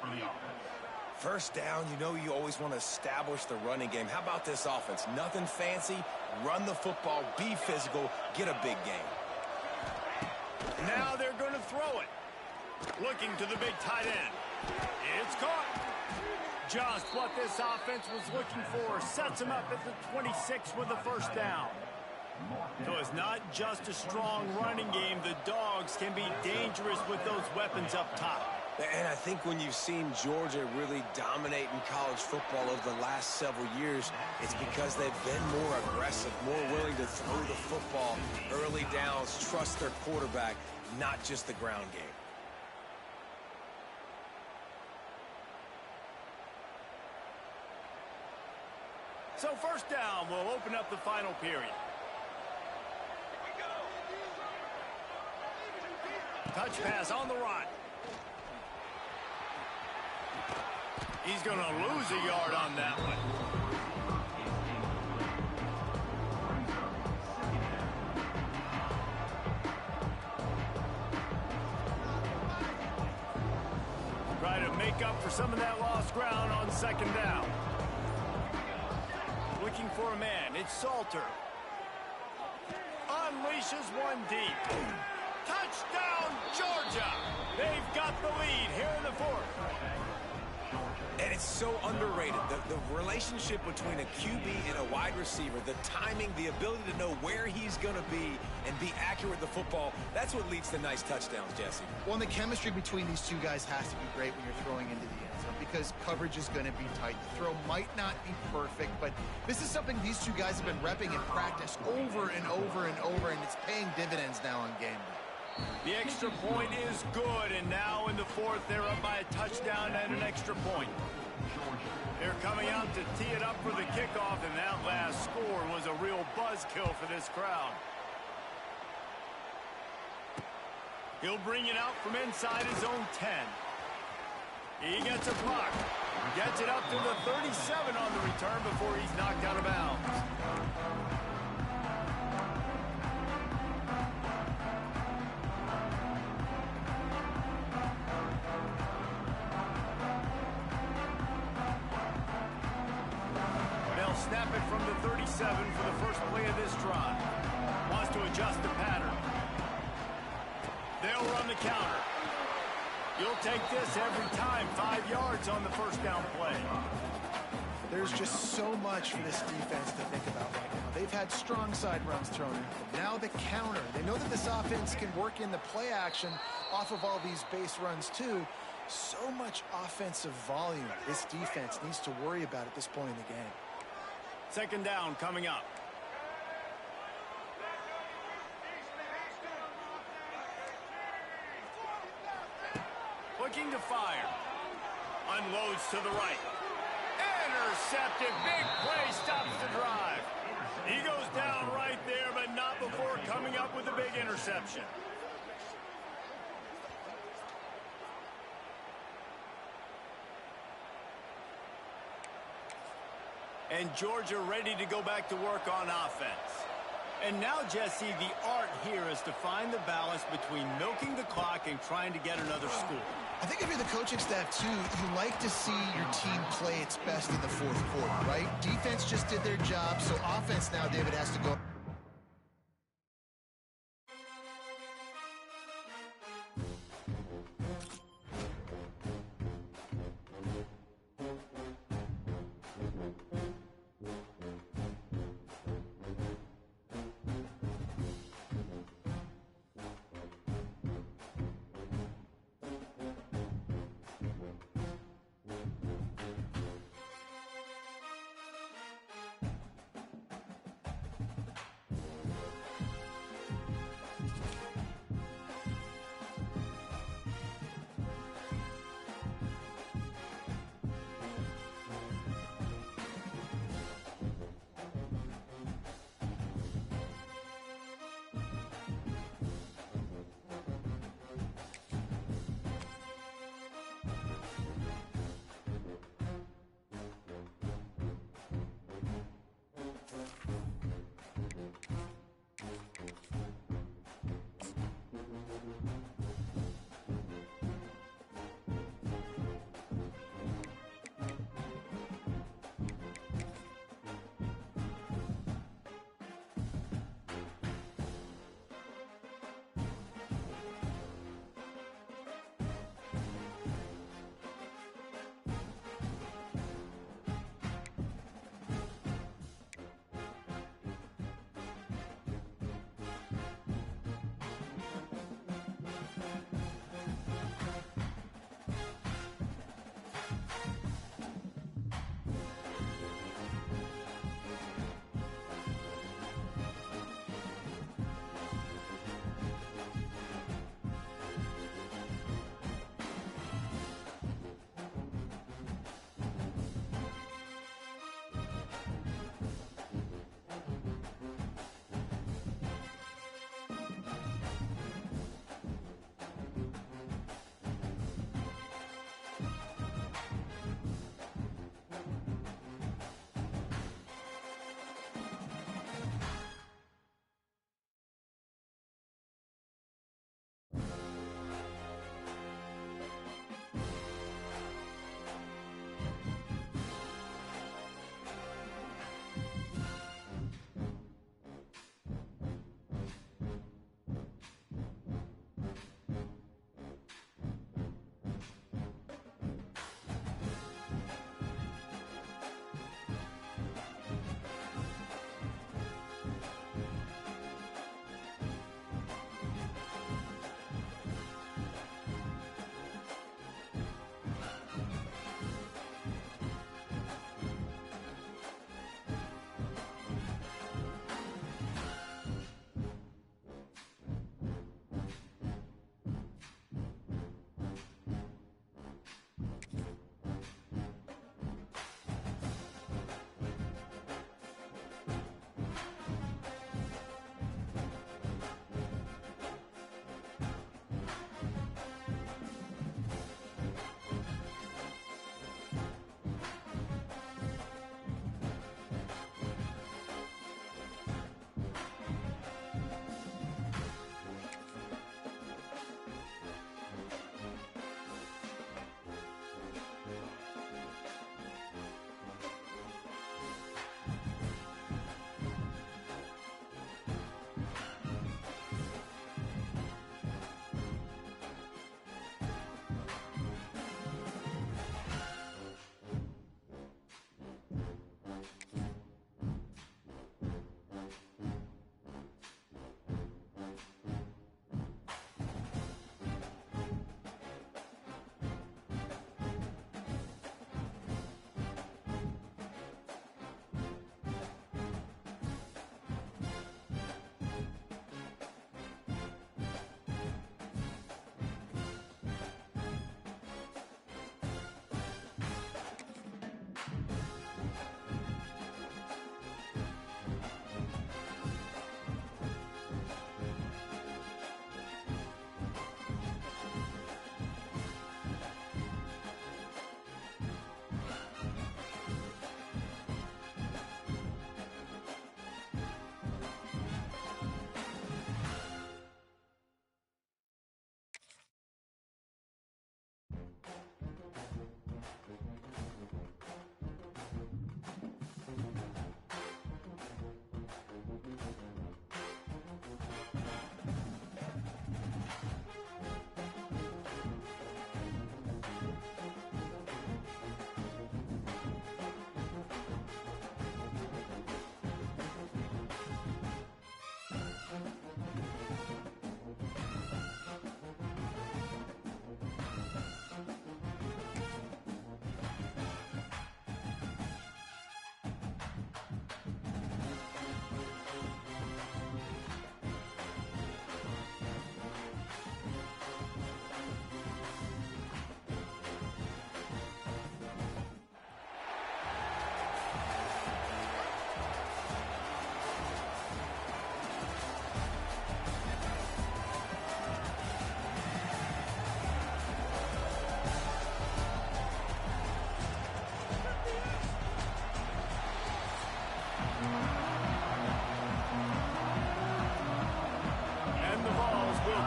First down, you know you always want to establish the running game. How about this offense? Nothing fancy. Run the football, be physical, get a big game. Now they're going to throw it. Looking to the big tight end. It's caught. Just what this offense was looking for. Sets him up at the 26 with the first down. So it's not just a strong running game. The Dogs can be dangerous with those weapons up top. And I think when you've seen Georgia really dominate in college football over the last several years, it's because they've been more aggressive, more willing to throw the football, early downs, trust their quarterback, not just the ground game. So first down will open up the final period. Touch pass on the run. He's going to lose a yard on that one. Try to make up for some of that lost ground on 2nd down. Looking for a man. It's Salter. Unleashes one deep. Touchdown, Georgia! They've got the lead here in the 4th. And it's so underrated. The relationship between a QB and a wide receiver, the timing, the ability to know where he's going to be and be accurate with the football, that's what leads to nice touchdowns, Jesse. Well, and the chemistry between these two guys has to be great when you're throwing into the end zone because coverage is going to be tight. The throw might not be perfect, but this is something these two guys have been repping in practice over and over and over, and it's paying dividends now on game day. The extra point is good, and now in the 4th, they're up by a touchdown and an extra point. They're coming out to tee it up for the kickoff, and that last score was a real buzzkill for this crowd. He'll bring it out from inside his own 10. He gets a puck. Gets it up to the 37 on the return before he's knocked out of bounds. They'll snap it from the 37 for the first play of this drive. Wants to adjust the pattern. They'll run the counter. You'll take this every time. 5 yards on the first down play. There's just so much for this defense to think about right now. They've had strong side runs thrown in. Now the counter. They know that this offense can work in the play action off of all these base runs too. So much offensive volume this defense needs to worry about at this point in the game. Second down coming up. Looking to fire. Unloads to the right. Intercepted. Big play stops the drive. He goes down right there, but not before coming up with a big interception. And Georgia ready to go back to work on offense. And now, Jesse, the art here is to find the balance between milking the clock and trying to get another score. I think if you're the coaching staff, too, you like to see your team play its best in the fourth quarter, right? Defense just did their job, so offense now, David, has to go.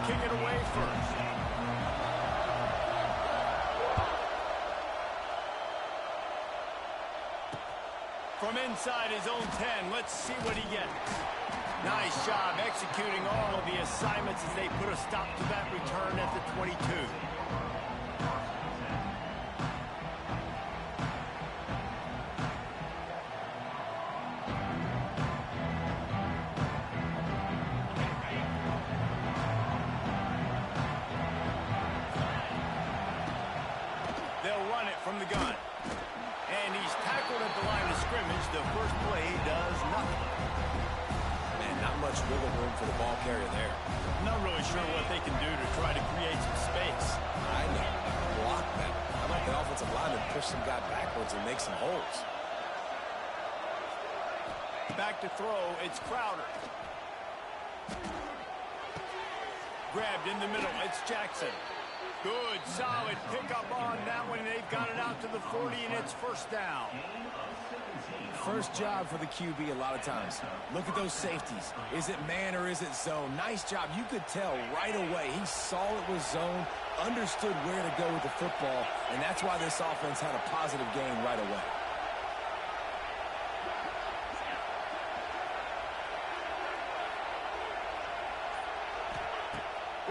kicking it away first. From inside his own 10, let's see what he gets. Nice job executing all of the assignments as they put a stop to that return at the 22. They'll run it from the gun. And he's tackled at the line of scrimmage. The first play does nothing. Man, not much wiggle room for the ball carrier there. Not really sure what they can do to try to create some space. I know. Block that. How about the offensive lineman push some guy backwards and make some holes? Back to throw. It's Crowder. Grabbed in the middle. It's Jackson. Good, solid pickup on that one. They've got it out to the 40, and it's first down. First job for the QB a lot of times. Look at those safeties. Is it man or is it zone? Nice job. You could tell right away. He saw it was zone, understood where to go with the football, and that's why this offense had a positive gain right away.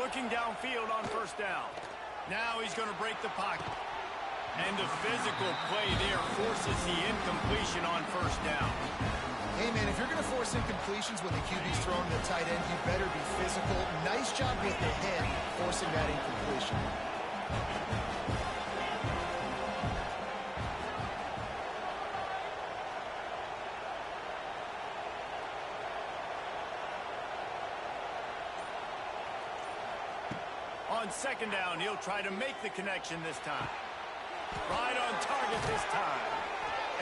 Looking downfield on first down. Now he's going to break the pocket. And the physical play there forces the incompletion on first down. Hey, man, if you're going to force incompletions when the QB's throwing to the tight end, you better be physical. Nice job with the head forcing that incompletion. On second down, he'll try to make the connection this time. Right on target this time.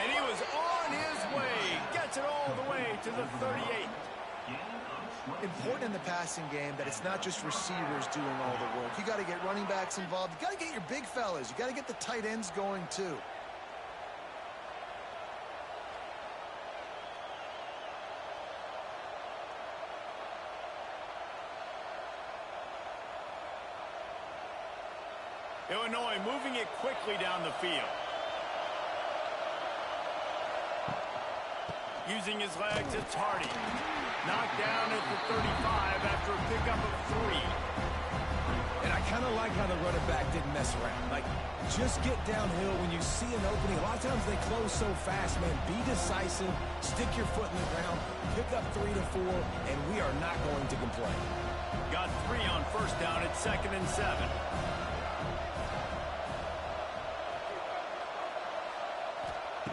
And he was on his way. Gets it all the way to the 38. Important in the passing game that it's not just receivers doing all the work. You got to get running backs involved. You got to get your big fellas. You got to get the tight ends going too. Illinois moving it quickly down the field. Using his legs, it's Hardy. Knocked down at the 35 after a pickup of 3. And I kind of like how the running back didn't mess around. Like, just get downhill when you see an opening. A lot of times they close so fast, man. Be decisive, stick your foot in the ground, pick up 3 to 4, and we are not going to complain. Got 3 on first down at 2nd and 7.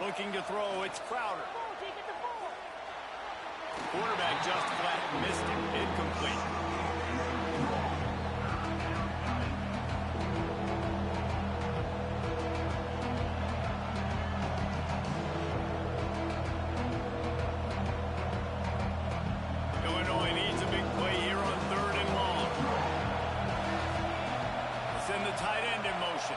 Looking to throw, it's Crowder. Quarterback just flat, missed it, incomplete. Illinois needs a big play here on 3rd and long. Send the tight end in motion.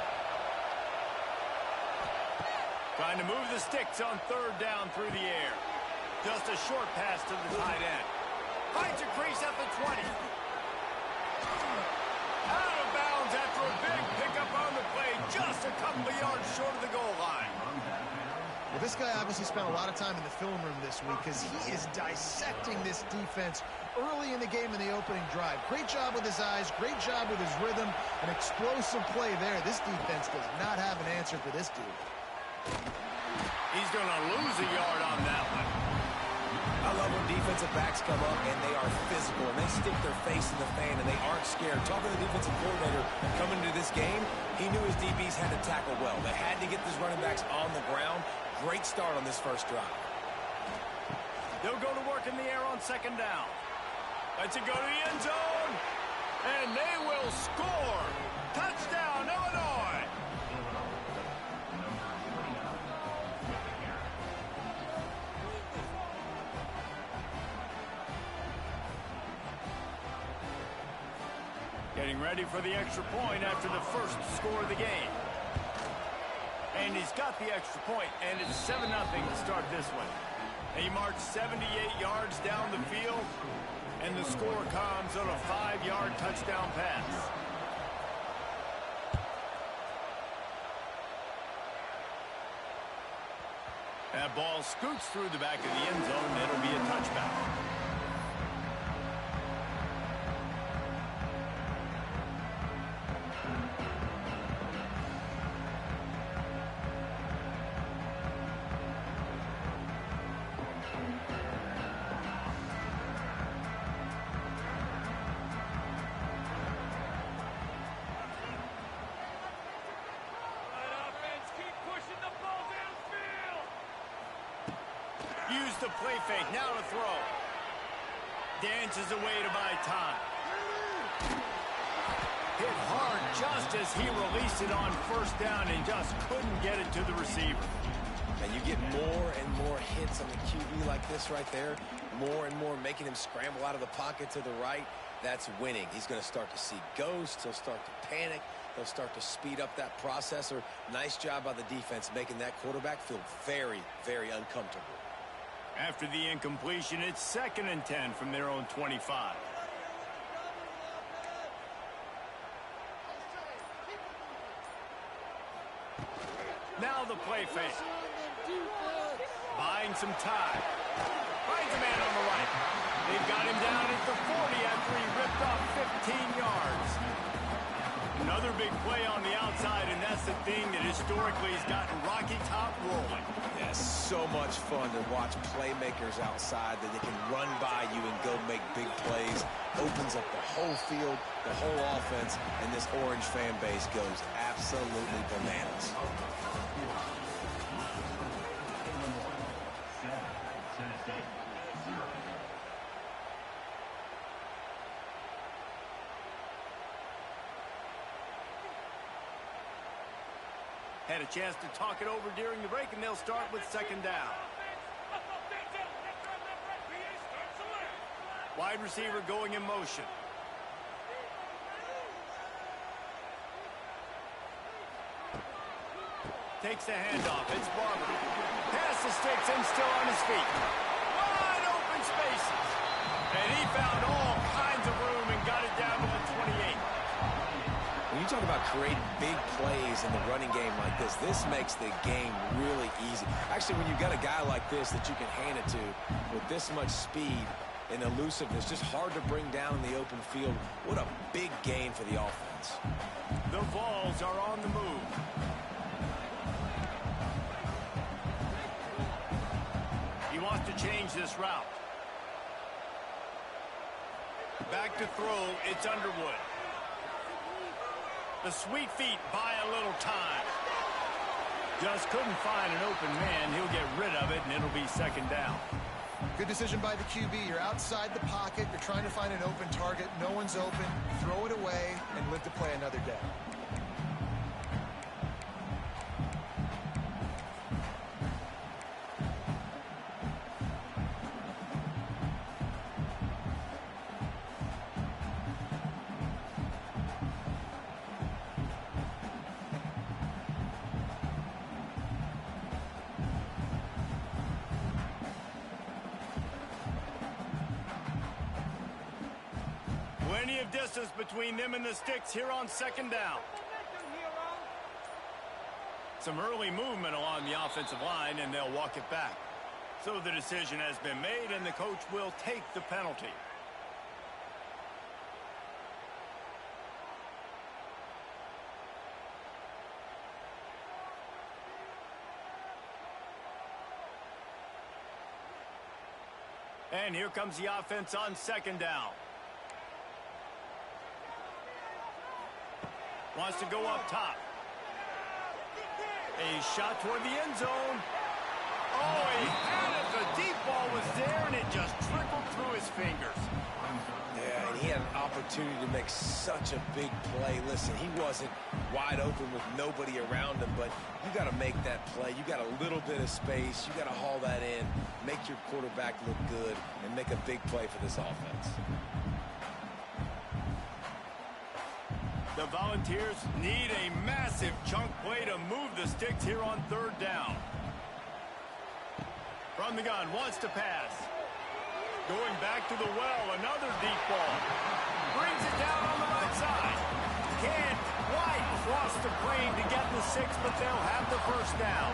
Trying to move the sticks on 3rd down through the air. Just a short pass to the tight end. Finds a crease at the 20. Out of bounds after a big pickup on the play. Just a couple of yards short of the goal line. Well, this guy obviously spent a lot of time in the film room this week because he is dissecting this defense early in the game in the opening drive. Great job with his eyes, great job with his rhythm, an explosive play there. This defense does not have an answer for this dude. He's going to lose a yard on that one. I love when defensive backs come up and they are physical and they stick their face in the fan and they aren't scared. Talking to the defensive coordinator coming into this game, he knew his DBs had to tackle well. They had to get these running backs on the ground. Great start on this first drive. They'll go to work in the air on 2nd down. Let's it go to the end zone. And they will score. Touchdown, Illinois. Getting ready for the extra point after the first score of the game. And he's got the extra point, and it's 7-0 to start this one. He marched 78 yards down the field. And the score comes on a 5-yard touchdown pass. That ball scoots through the back of the end zone, and it'll be a touchback. Use the play fake, now to throw. Dances away to buy time. Hit hard just as he released it on first down and just couldn't get it to the receiver. And you get more and more hits on the QB like this right there. More and more making him scramble out of the pocket to the right. That's winning. He's going to start to see ghosts. He'll start to panic. He'll start to speed up that processor. Nice job by the defense making that quarterback feel very, very uncomfortable. After the incompletion, it's 2nd and 10 from their own 25. Now the play fake. Buying some time. Finds a man on the right. They've got him down at the 40 after he ripped off 15 yards. Another big play on the outside, and that's the thing that historically has gotten Rocky Top rolling. Yeah, so much fun to watch playmakers outside that they can run by you and go make big plays. Opens up the whole field, the whole offense, and this Orange fan base goes absolutely bananas. Had a chance to talk it over during the break, and they'll start with 2nd down. Wide receiver going in motion. Takes the handoff. It's Barber. Pass the sticks and still on his feet. Wide open spaces. And he found all kinds of room and got it down to the 28. When you talk about creating big plays in the running game like this makes the game really easy. Actually, when you've got a guy like this that you can hand it to with this much speed and elusiveness, just hard to bring down in the open field, what a big gain for the offense. The Vols are on the move. He wants to change this route. Back to throw, it's Underwood. The sweet feet buy a little time. Just couldn't find an open man. He'll get rid of it, and it'll be 2nd down. Good decision by the QB. You're outside the pocket. You're trying to find an open target. No one's open. Throw it away and live to play another day. Plenty of distance between them and the sticks here on 2nd down. Some early movement along the offensive line, and they'll walk it back. So the decision has been made, and the coach will take the penalty. And here comes the offense on 2nd down. Wants to go up top. A shot toward the end zone. Oh, he had it. The deep ball was there, and it just trickled through his fingers. Yeah, and he had an opportunity to make such a big play. Listen, he wasn't wide open with nobody around him, but you got to make that play. You got a little bit of space. You got to haul that in, make your quarterback look good, and make a big play for this offense. The Volunteers need a massive chunk play to move the sticks here on 3rd down. From the gun, wants to pass. Going back to the well, another deep ball. Brings it down on the right side. Can't quite cross the plane to get the 6, but they'll have the first down.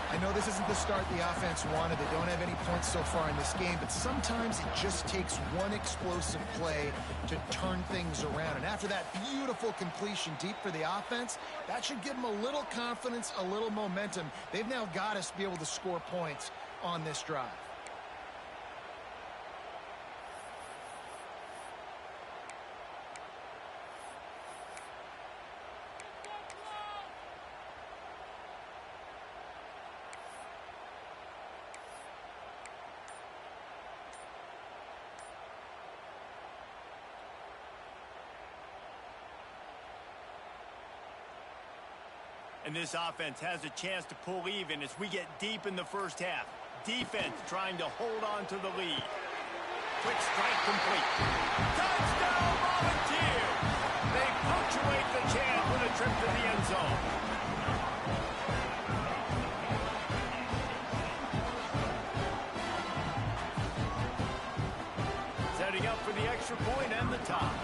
I know this isn't the start the offense wanted. They don't have any points so far in this game, but sometimes it just takes one explosive play to turn things around. And after that beautiful completion deep for the offense, that should give them a little confidence, a little momentum. They've now got us to be able to score points on this drive. And this offense has a chance to pull even as we get deep in the first half. Defense trying to hold on to the lead. Quick strike complete. Touchdown Volunteers! They punctuate the chance with a trip to the end zone. Setting up for the extra point and the top.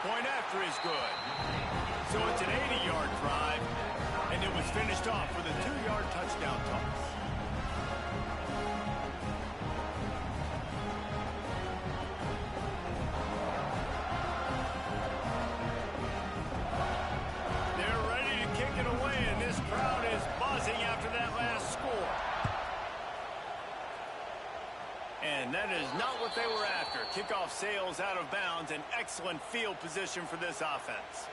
Point after is good. So it's an 80-yard drive, and it was finished off with a 2-yard touchdown toss. They're ready to kick it away, and this crowd is buzzing after that last score. And that is not what they were after. Kickoff sails out of bounds, and excellent field position for this offense.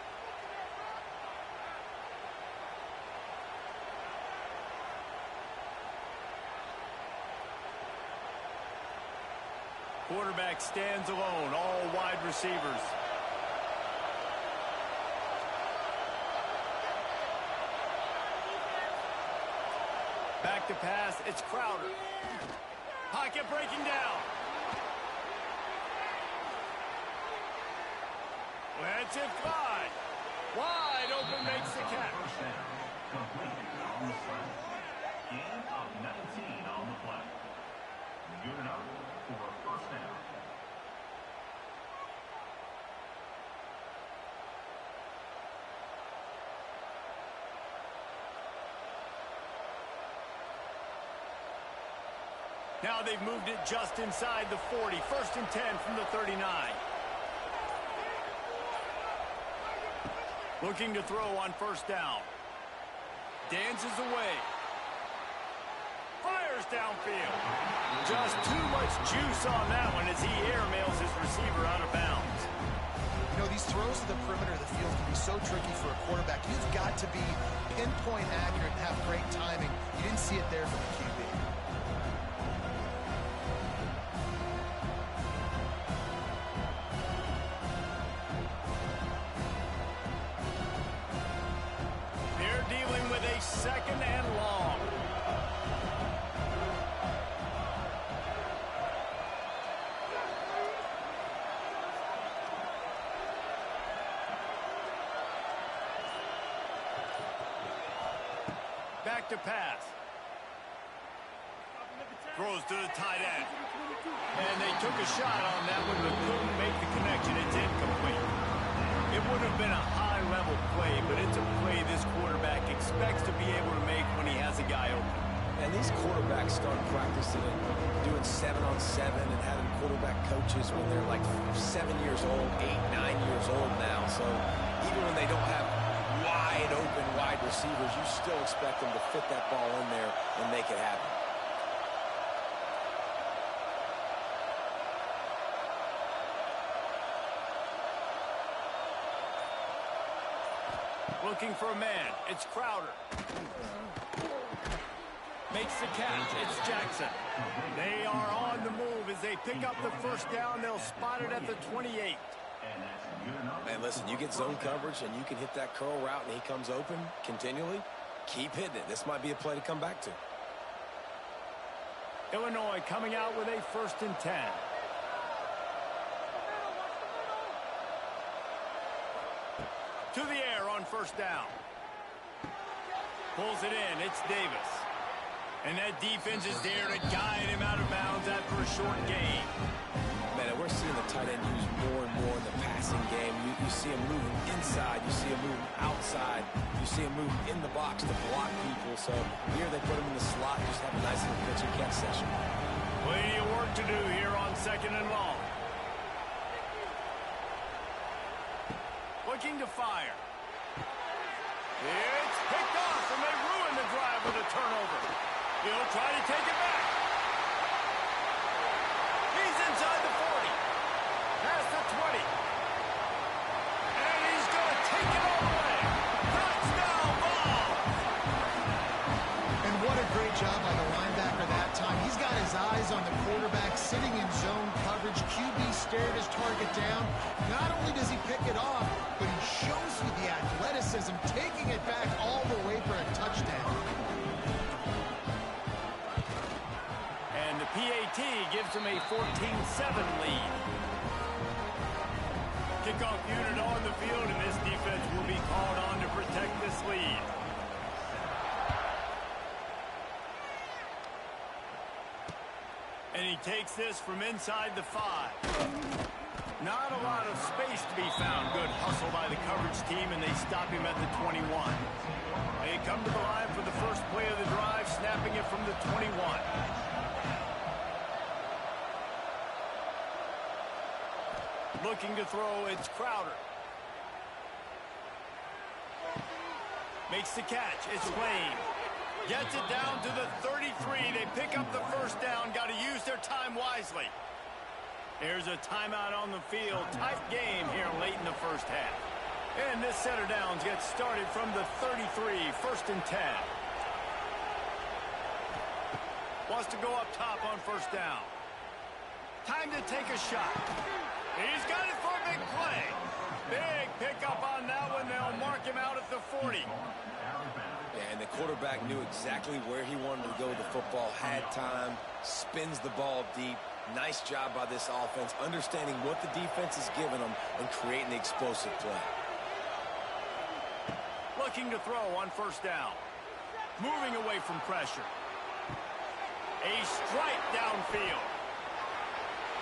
Quarterback stands alone, all wide receivers. Back to pass, it's Crowder. Pocket breaking down. Let's it fly. Wide open makes the catch. First down. Completed on the front. Gain of 19 on the play. Good enough for a first down. Now they've moved it just inside the 40. 1st and 10 from the 39. Looking to throw on first down. Dances away. Fires downfield. Just too much juice on that one as he airmails his receiver out of bounds. You know, these throws to the perimeter of the field can be so tricky for a quarterback. You've got to be pinpoint accurate and have great timing. You didn't see it there from the QB. Second and long. Back to pass. Throws to the tight end. And they took a shot on that one, but couldn't make the connection. It's incomplete. It would have been a high-level play, but it's a play this quarterback expects to be able to make when he has a guy open. And these quarterbacks start practicing and doing 7-on-7 and having quarterback coaches when they're like 7 years old, 8, 9 years old now. So even when they don't have wide-open wide receivers, you still expect them to fit that ball in there and make it happen. Looking for a man. It's Crowder. Makes the catch. It's Jackson. They are on the move as they pick up the first down. They'll spot it at the 28. Man, listen, you get zone coverage and you can hit that curl route and he comes open continually. Keep hitting it. This might be a play to come back to. Illinois coming out with a 1st and 10. To the air on first down. Pulls it in. It's Davis. And that defense is there to guide him out of bounds after a short gain. Man, we're seeing the tight end used more and more in the passing game. You see him moving inside. You see him moving outside. You see him moving in the box to block people. So here they put him in the slot, just have a nice little pitch and catch session. Plenty of work to do here on 2nd and long. Looking to fire. It's picked off, and they ruin the drive with a turnover. He'll try to take it back. He's inside the 40. Past the 20. And he's going to take it all the way. Touchdown ball. And what a great job by the linebacker that time. He's got his eyes on the quarterback, sitting in zone coverage. QB stared his target down. Not only does he pick it off, but he shows you the athleticism, taking it back all the way for a touchdown. And the PAT gives him a 14-7 lead. Kickoff unit on the field, and this defense will be called on to protect this lead. And he takes this from inside the 5. Not a lot of space to be found. Good hustle by the coverage team, and they stop him at the 21. They come to the line for the first play of the drive, snapping it from the 21. Looking to throw, it's Crowder. Makes the catch, it's Lane. Gets it down to the 33. They pick up the first down. Got to use their time wisely. There's a timeout on the field. Tight game here late in the first half. And this set of downs gets started from the 33, 1st and 10. Wants to go up top on first down. Time to take a shot. He's got it for a big play. Big pickup on that one. They'll mark him out at the 40. Yeah, and the quarterback knew exactly where he wanted to go with the football, had time, spins the ball deep. Nice job by this offense, understanding what the defense is giving them and creating the explosive play. Looking to throw on first down. Moving away from pressure. A strike downfield.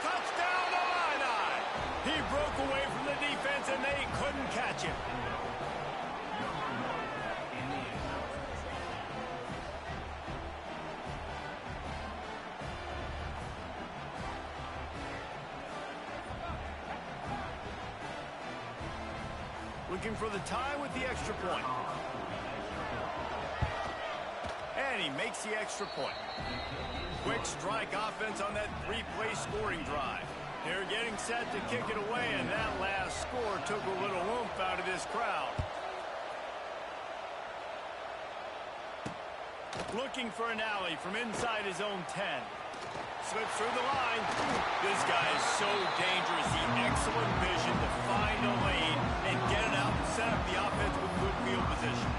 Touchdown Illini! He broke away from the defense and they couldn't catch him. Looking for the tie with the extra point. And he makes the extra point. Quick strike offense on that 3-play scoring drive. They're getting set to kick it away, and that last score took a little oomph out of this crowd. Looking for an alley from inside his own 10. Slips through the line. This guy is so dangerous. The excellent vision to find a lane and get it out and set up the offense with good field position.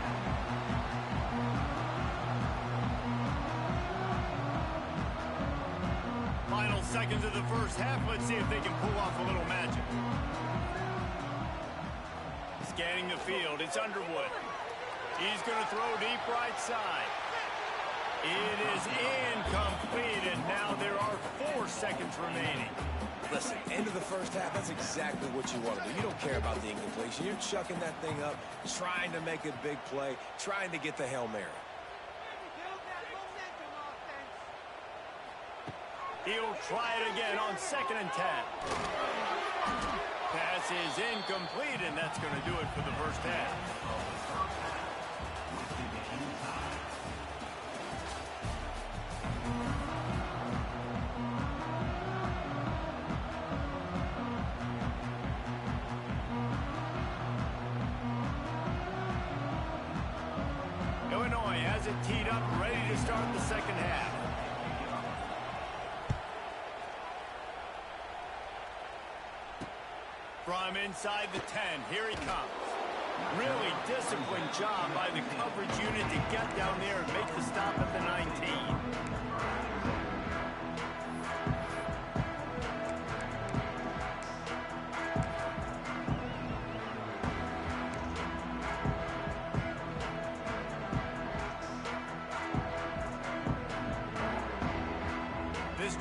Final seconds of the first half. Let's see if they can pull off a little magic. Scanning the field. It's Underwood. He's going to throw deep right side. It is incomplete, and now there are 4 seconds remaining. Listen, end of the first half, that's exactly what you want to do. You don't care about the incompletion. You're chucking that thing up, trying to make a big play, trying to get the Hail Mary. He'll try it again on 2nd and 10. Pass is incomplete, and that's going to do it for the first half. Illinois has it teed up, ready to start the second half. From inside the 10, here he comes. Really disciplined job by the coverage unit to get down there and make the stop at the 19.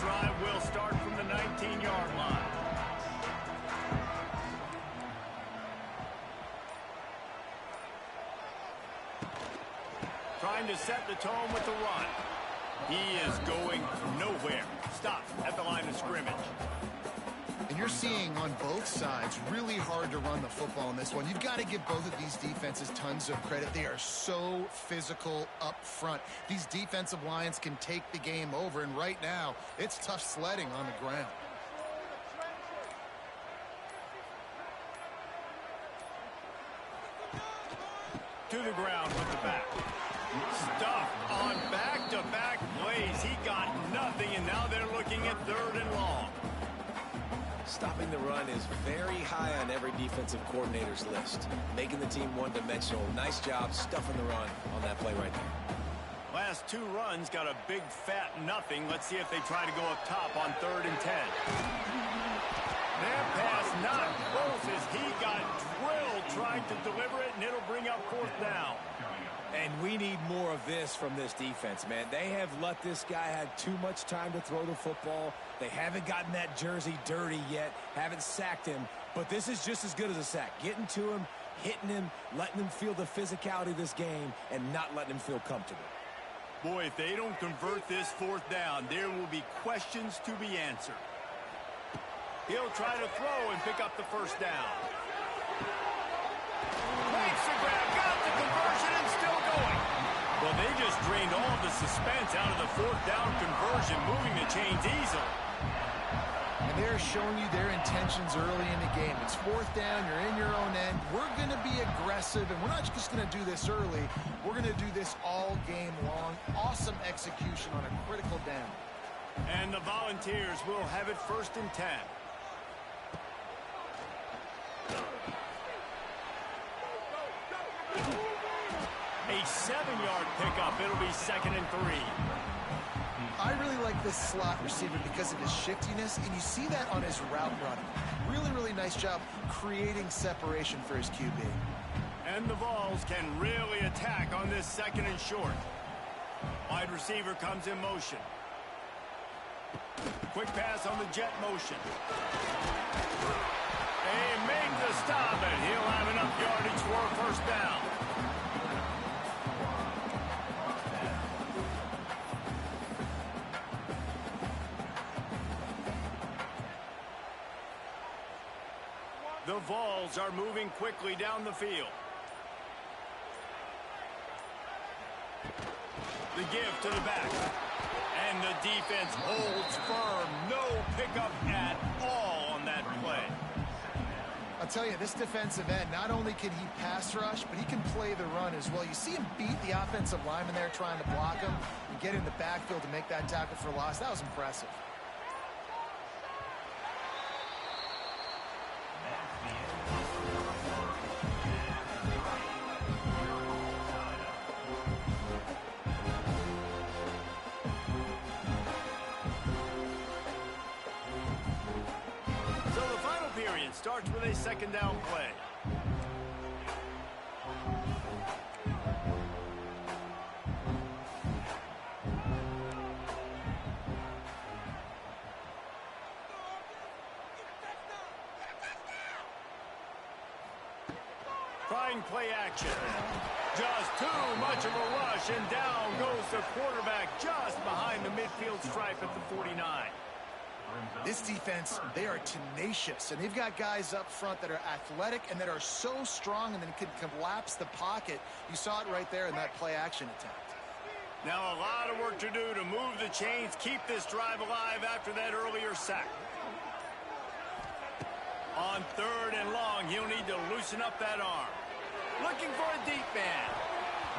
drive will start from the 19-yard line. Trying to set the tone with the run. He is going nowhere. Stop at the line of scrimmage. And you're seeing on both sides really hard to run the football in this one. You've got to give both of these defenses tons of credit. They are so physical up front. These defensive lines can take the game over, and right now it's tough sledding on the ground. To the ground with the back. Stuffed on back-to-back plays. He got nothing, and now they're looking at 3rd and long. Stopping the run is very high on every defensive coordinator's list. Making the team one-dimensional. Nice job stuffing the run on that play right there. Last 2 runs got a big fat nothing. Let's see if they try to go up top on 3rd and 10. Their pass not close as he got drilled trying to deliver it, and it'll bring up 4th down. And we need more of this from this defense, man. They have let this guy have too much time to throw the football. They haven't gotten that jersey dirty yet, haven't sacked him. But this is just as good as a sack. Getting to him, hitting him, letting him feel the physicality of this game, and not letting him feel comfortable. Boy, if they don't convert this 4th down, there will be questions to be answered. He'll try to throw and pick up the 1st down. Makes the grab, got the conversion, and still going. Well, they just drained all of the suspense out of the 4th down conversion, moving the chains easily. And they're showing you their intentions early in the game. It's 4th down, you're in your own end. We're going to be aggressive, and we're not just going to do this early. We're going to do this all game long. Awesome execution on a critical down. And the Volunteers will have it 1st and 10. A 7-yard pickup. It'll be 2nd and 3. I really like this slot receiver because of his shiftiness, and you see that on his route running. Really, really nice job creating separation for his QB. And the Vols can really attack on this 2nd and short. Wide receiver comes in motion. Quick pass on the jet motion. They make the stop, and he'll have enough yardage for a 1st down. The Vols are moving quickly down the field. The give to the back. And the defense holds firm. No pickup at all on that play. I'll tell you, this defensive end, not only can he pass rush, but he can play the run as well. You see him beat the offensive lineman there trying to block him and get in the backfield to make that tackle for loss. That was impressive. Starts with a 2nd down play. Trying play action. Just too much of a rush, and down goes the quarterback just behind the midfield stripe at the 49. This defense, they are tenacious, and they've got guys up front that are athletic and that are so strong and then can collapse the pocket. You saw it right there in that play-action attempt. Now a lot of work to do to move the chains, keep this drive alive after that earlier sack. On 3rd and long, he'll need to loosen up that arm. Looking for a deep man.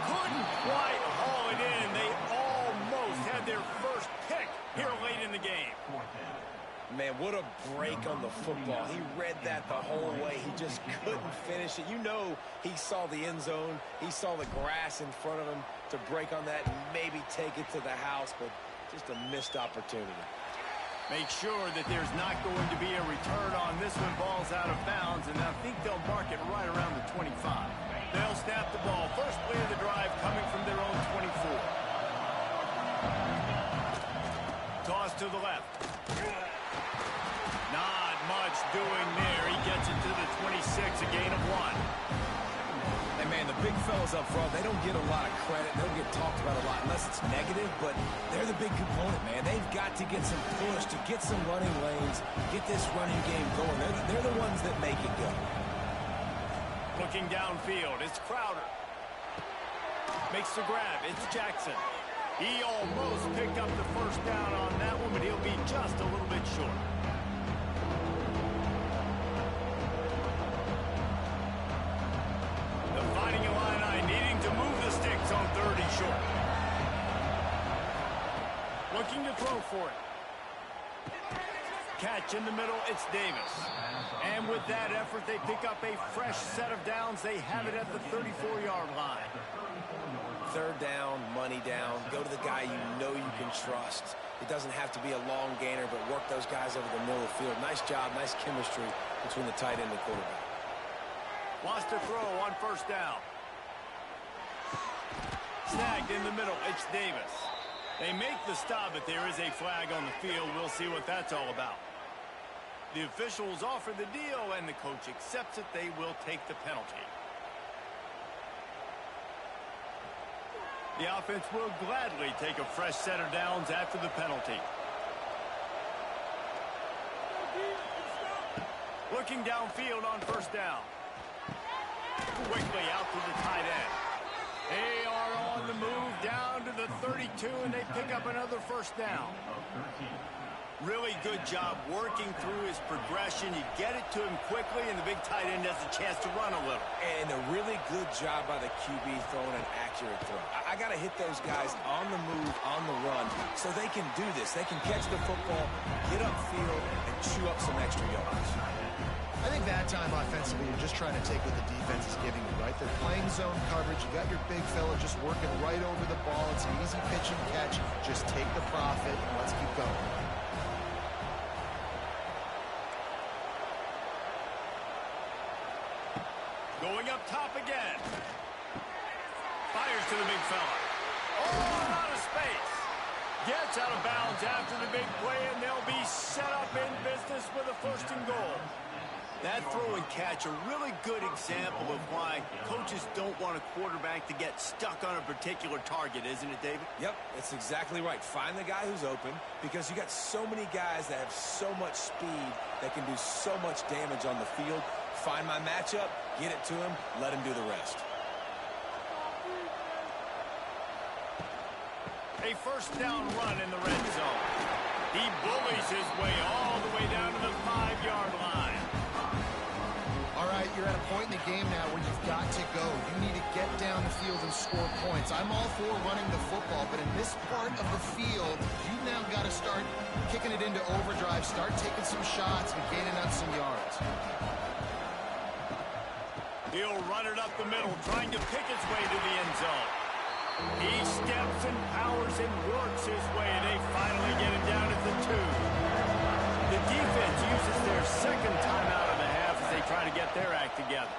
Couldn't quite haul it in. They almost had their first pick here late in the game. Man, what a break on the football. He read that the whole way. He just couldn't finish it. You know he saw the end zone. He saw the grass in front of him to break on that and maybe take it to the house, but just a missed opportunity. Make sure that there's not going to be a return on this one. Ball's out of bounds, and I think they'll mark it right around the 25. They'll snap the ball. First play of the drive coming from their own 24. Toss to the left. Not much doing there. He gets it to the 26, a gain of 1. And, man, the big fellas up front, they don't get a lot of credit. They don't get talked about a lot unless it's negative, but they're the big component, man. They've got to get some push, to get some running lanes, get this running game going. They're the ones that make it go. Looking downfield, it's Crowder. Makes the grab, it's Jackson. He almost picked up the first down on that one, but he'll be just a little bit short. The Fighting Illini needing to move the sticks on 3rd and short. Looking to throw for it. Catch in the middle, it's Davis. And with that effort, they pick up a fresh set of downs. They have it at the 34-yard line. 3rd down, money down. Go to the guy you know you can trust. It doesn't have to be a long gainer, but work those guys over the middle of the field. Nice job, nice chemistry between the tight end and the quarterback. Wants to throw on 1st down. Snagged in the middle, it's Davis. They make the stop, but there is a flag on the field. We'll see what that's all about. The officials offer the deal, and the coach accepts it. They will take the penalty. The offense will gladly take a fresh set of downs after the penalty. Looking downfield on 1st down. Quickly out to the tight end. They are on the move down to the 32, and they pick up another 1st down. Really good job working through his progression. You get it to him quickly, and the big tight end has a chance to run a little. And a really good job by the QB throwing an accurate throw. I got to hit those guys on the move, on the run, so they can do this. They can catch the football, get upfield, and chew up some extra yards. I think that time offensively, you're just trying to take what the defense is giving you, right? They're playing zone coverage. You got your big fella just working right over the ball. It's an easy pitch and catch. Just take the profit, and let's keep going. Going up top again. Fires to the big fella. Oh, out of space. Gets out of bounds after the big play, and they'll be set up in business with a 1st and goal. That throw and catch, a really good example of why coaches don't want a quarterback to get stuck on a particular target, isn't it, David? Yep, that's exactly right. Find the guy who's open, because you got so many guys that have so much speed that can do so much damage on the field. Find my matchup, get it to him, let him do the rest. A 1st down run in the red zone. He bullies his way all the way down to the 5-yard line. All right, you're at a point in the game now where you've got to go. You need to get down the field and score points. I'm all for running the football, but in this part of the field, you now got to start kicking it into overdrive, start taking some shots and gaining up some yards. He'll run it up the middle, trying to pick his way to the end zone. He steps and powers and works his way. They finally get him down at the 2. The defense uses their 2nd timeout of the half as they try to get their act together.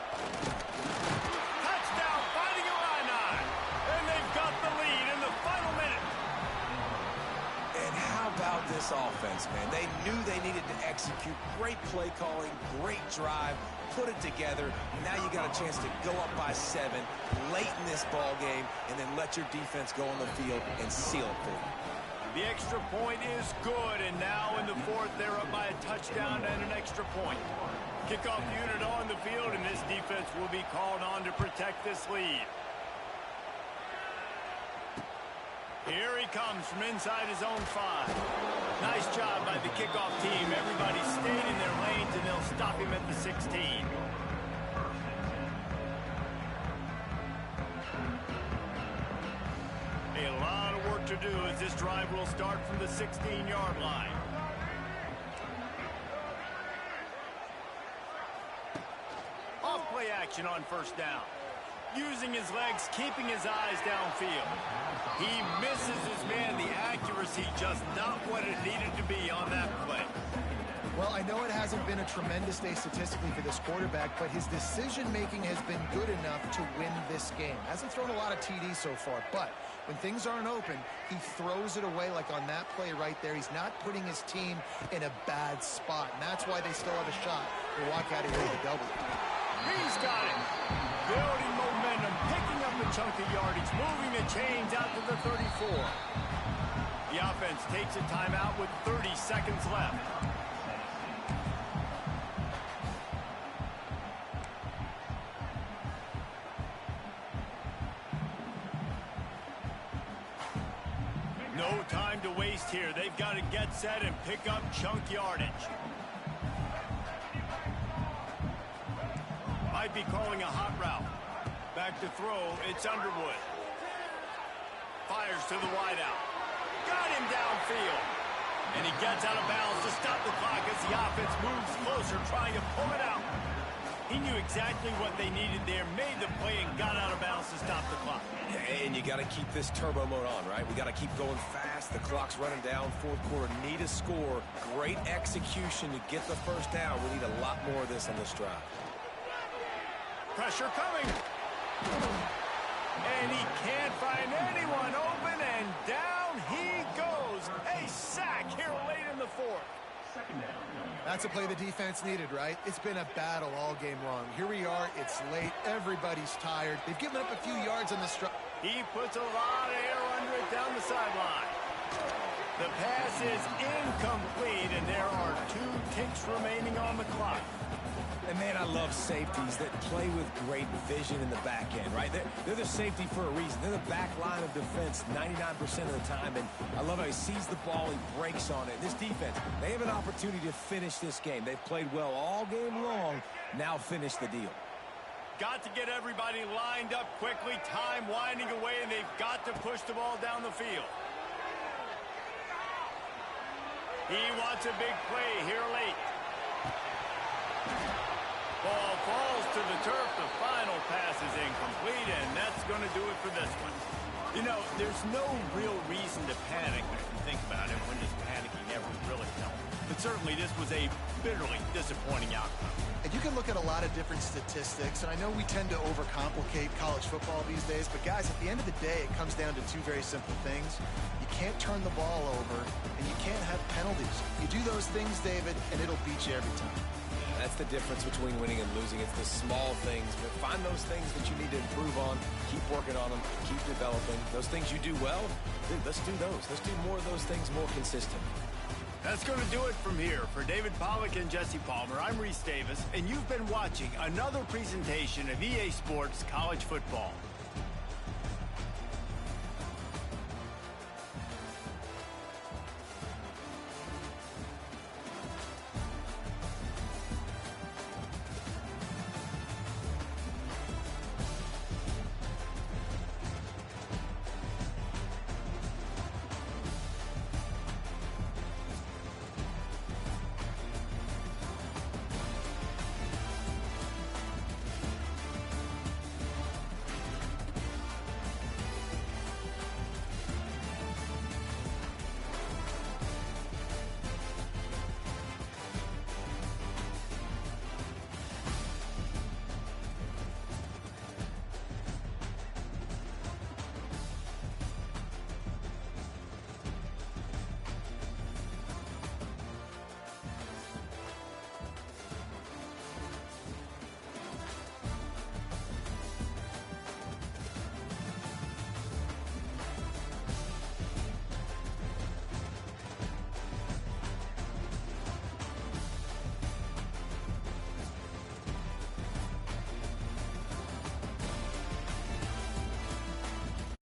Touchdown, Fighting Illini! And they've got the lead in the final minute. And how about this offense, man? They knew they needed to execute. Great play calling, great drive, put it together. Now you got a chance to go up by 7 late in this ball game and then let your defense go on the field and seal it for you. The extra point is good, and now in the 4th, they're up by a touchdown and an extra point. Kickoff unit on the field, and this defense will be called on to protect this lead. Here he comes from inside his own 5. Nice job by the kickoff team. Everybody stayed in their lanes, and they'll stop him at the 16. A lot of work to do as this drive will start from the 16-yard line. Off play action on 1st down. Using his legs, keeping his eyes downfield. He misses his man. The accuracy just not what it needed to be on that play. Well, I know it hasn't been a tremendous day statistically for this quarterback, but his decision-making has been good enough to win this game. Hasn't thrown a lot of TDs so far, but when things aren't open, he throws it away like on that play right there. He's not putting his team in a bad spot, and that's why they still have a shot to walk out of here with a W. He's got it. Building momentum, picking up a chunk of yardage, moving the chains out to the 34. The offense takes a timeout with 30 seconds left. No time to waste here. They've got to get set and pick up chunk yardage. Might be calling a hot route. Back to throw. It's Underwood. Fires to the wideout. Got him downfield. And he gets out of bounds to stop the clock as the offense moves closer, trying to pull it out. He knew exactly what they needed there, made the play, and got out of bounds to stop the clock. And you got to keep this turbo mode on, right? We got to keep going fast. The clock's running down. Fourth quarter, need a score. Great execution to get the first down. We need a lot more of this on this drive. Pressure coming. And he can't find anyone open, and down he goes. A sack here late in the fourth. That's a play the defense needed, right? It's been a battle all game long. Here we are. It's late. Everybody's tired. They've given up a few yards on this drive. He puts a lot of air under it down the sideline. The pass is incomplete, and there are 2 ticks remaining on the clock. And, man, I love safeties that play with great vision in the back end, right? They're the safety for a reason. They're the back line of defense 99% of the time, and I love how he sees the ball, he breaks on it. This defense, they have an opportunity to finish this game. They've played well all game long. Now finish the deal. Got to get everybody lined up quickly. Time winding away, and they've got to push the ball down the field. He wants a big play here late. Ball falls to the turf. The final pass is incomplete, and that's going to do it for this one. You know, there's no real reason to panic if you think about it, when does panicking ever really help? But certainly this was a bitterly disappointing outcome. And you can look at a lot of different statistics, and I know we tend to overcomplicate college football these days, but guys, at the end of the day, it comes down to 2 very simple things. You can't turn the ball over, and you can't have penalties. You do those things, David, and it'll beat you every time. That's the difference between winning and losing. It's the small things, but find those things that you need to improve on. Keep working on them. Keep developing. Those things you do well, dude, let's do those. Let's do more of those things more consistent. That's going to do it from here. For David Pollack and Jesse Palmer, I'm Reese Davis, and you've been watching another presentation of EA Sports College Football.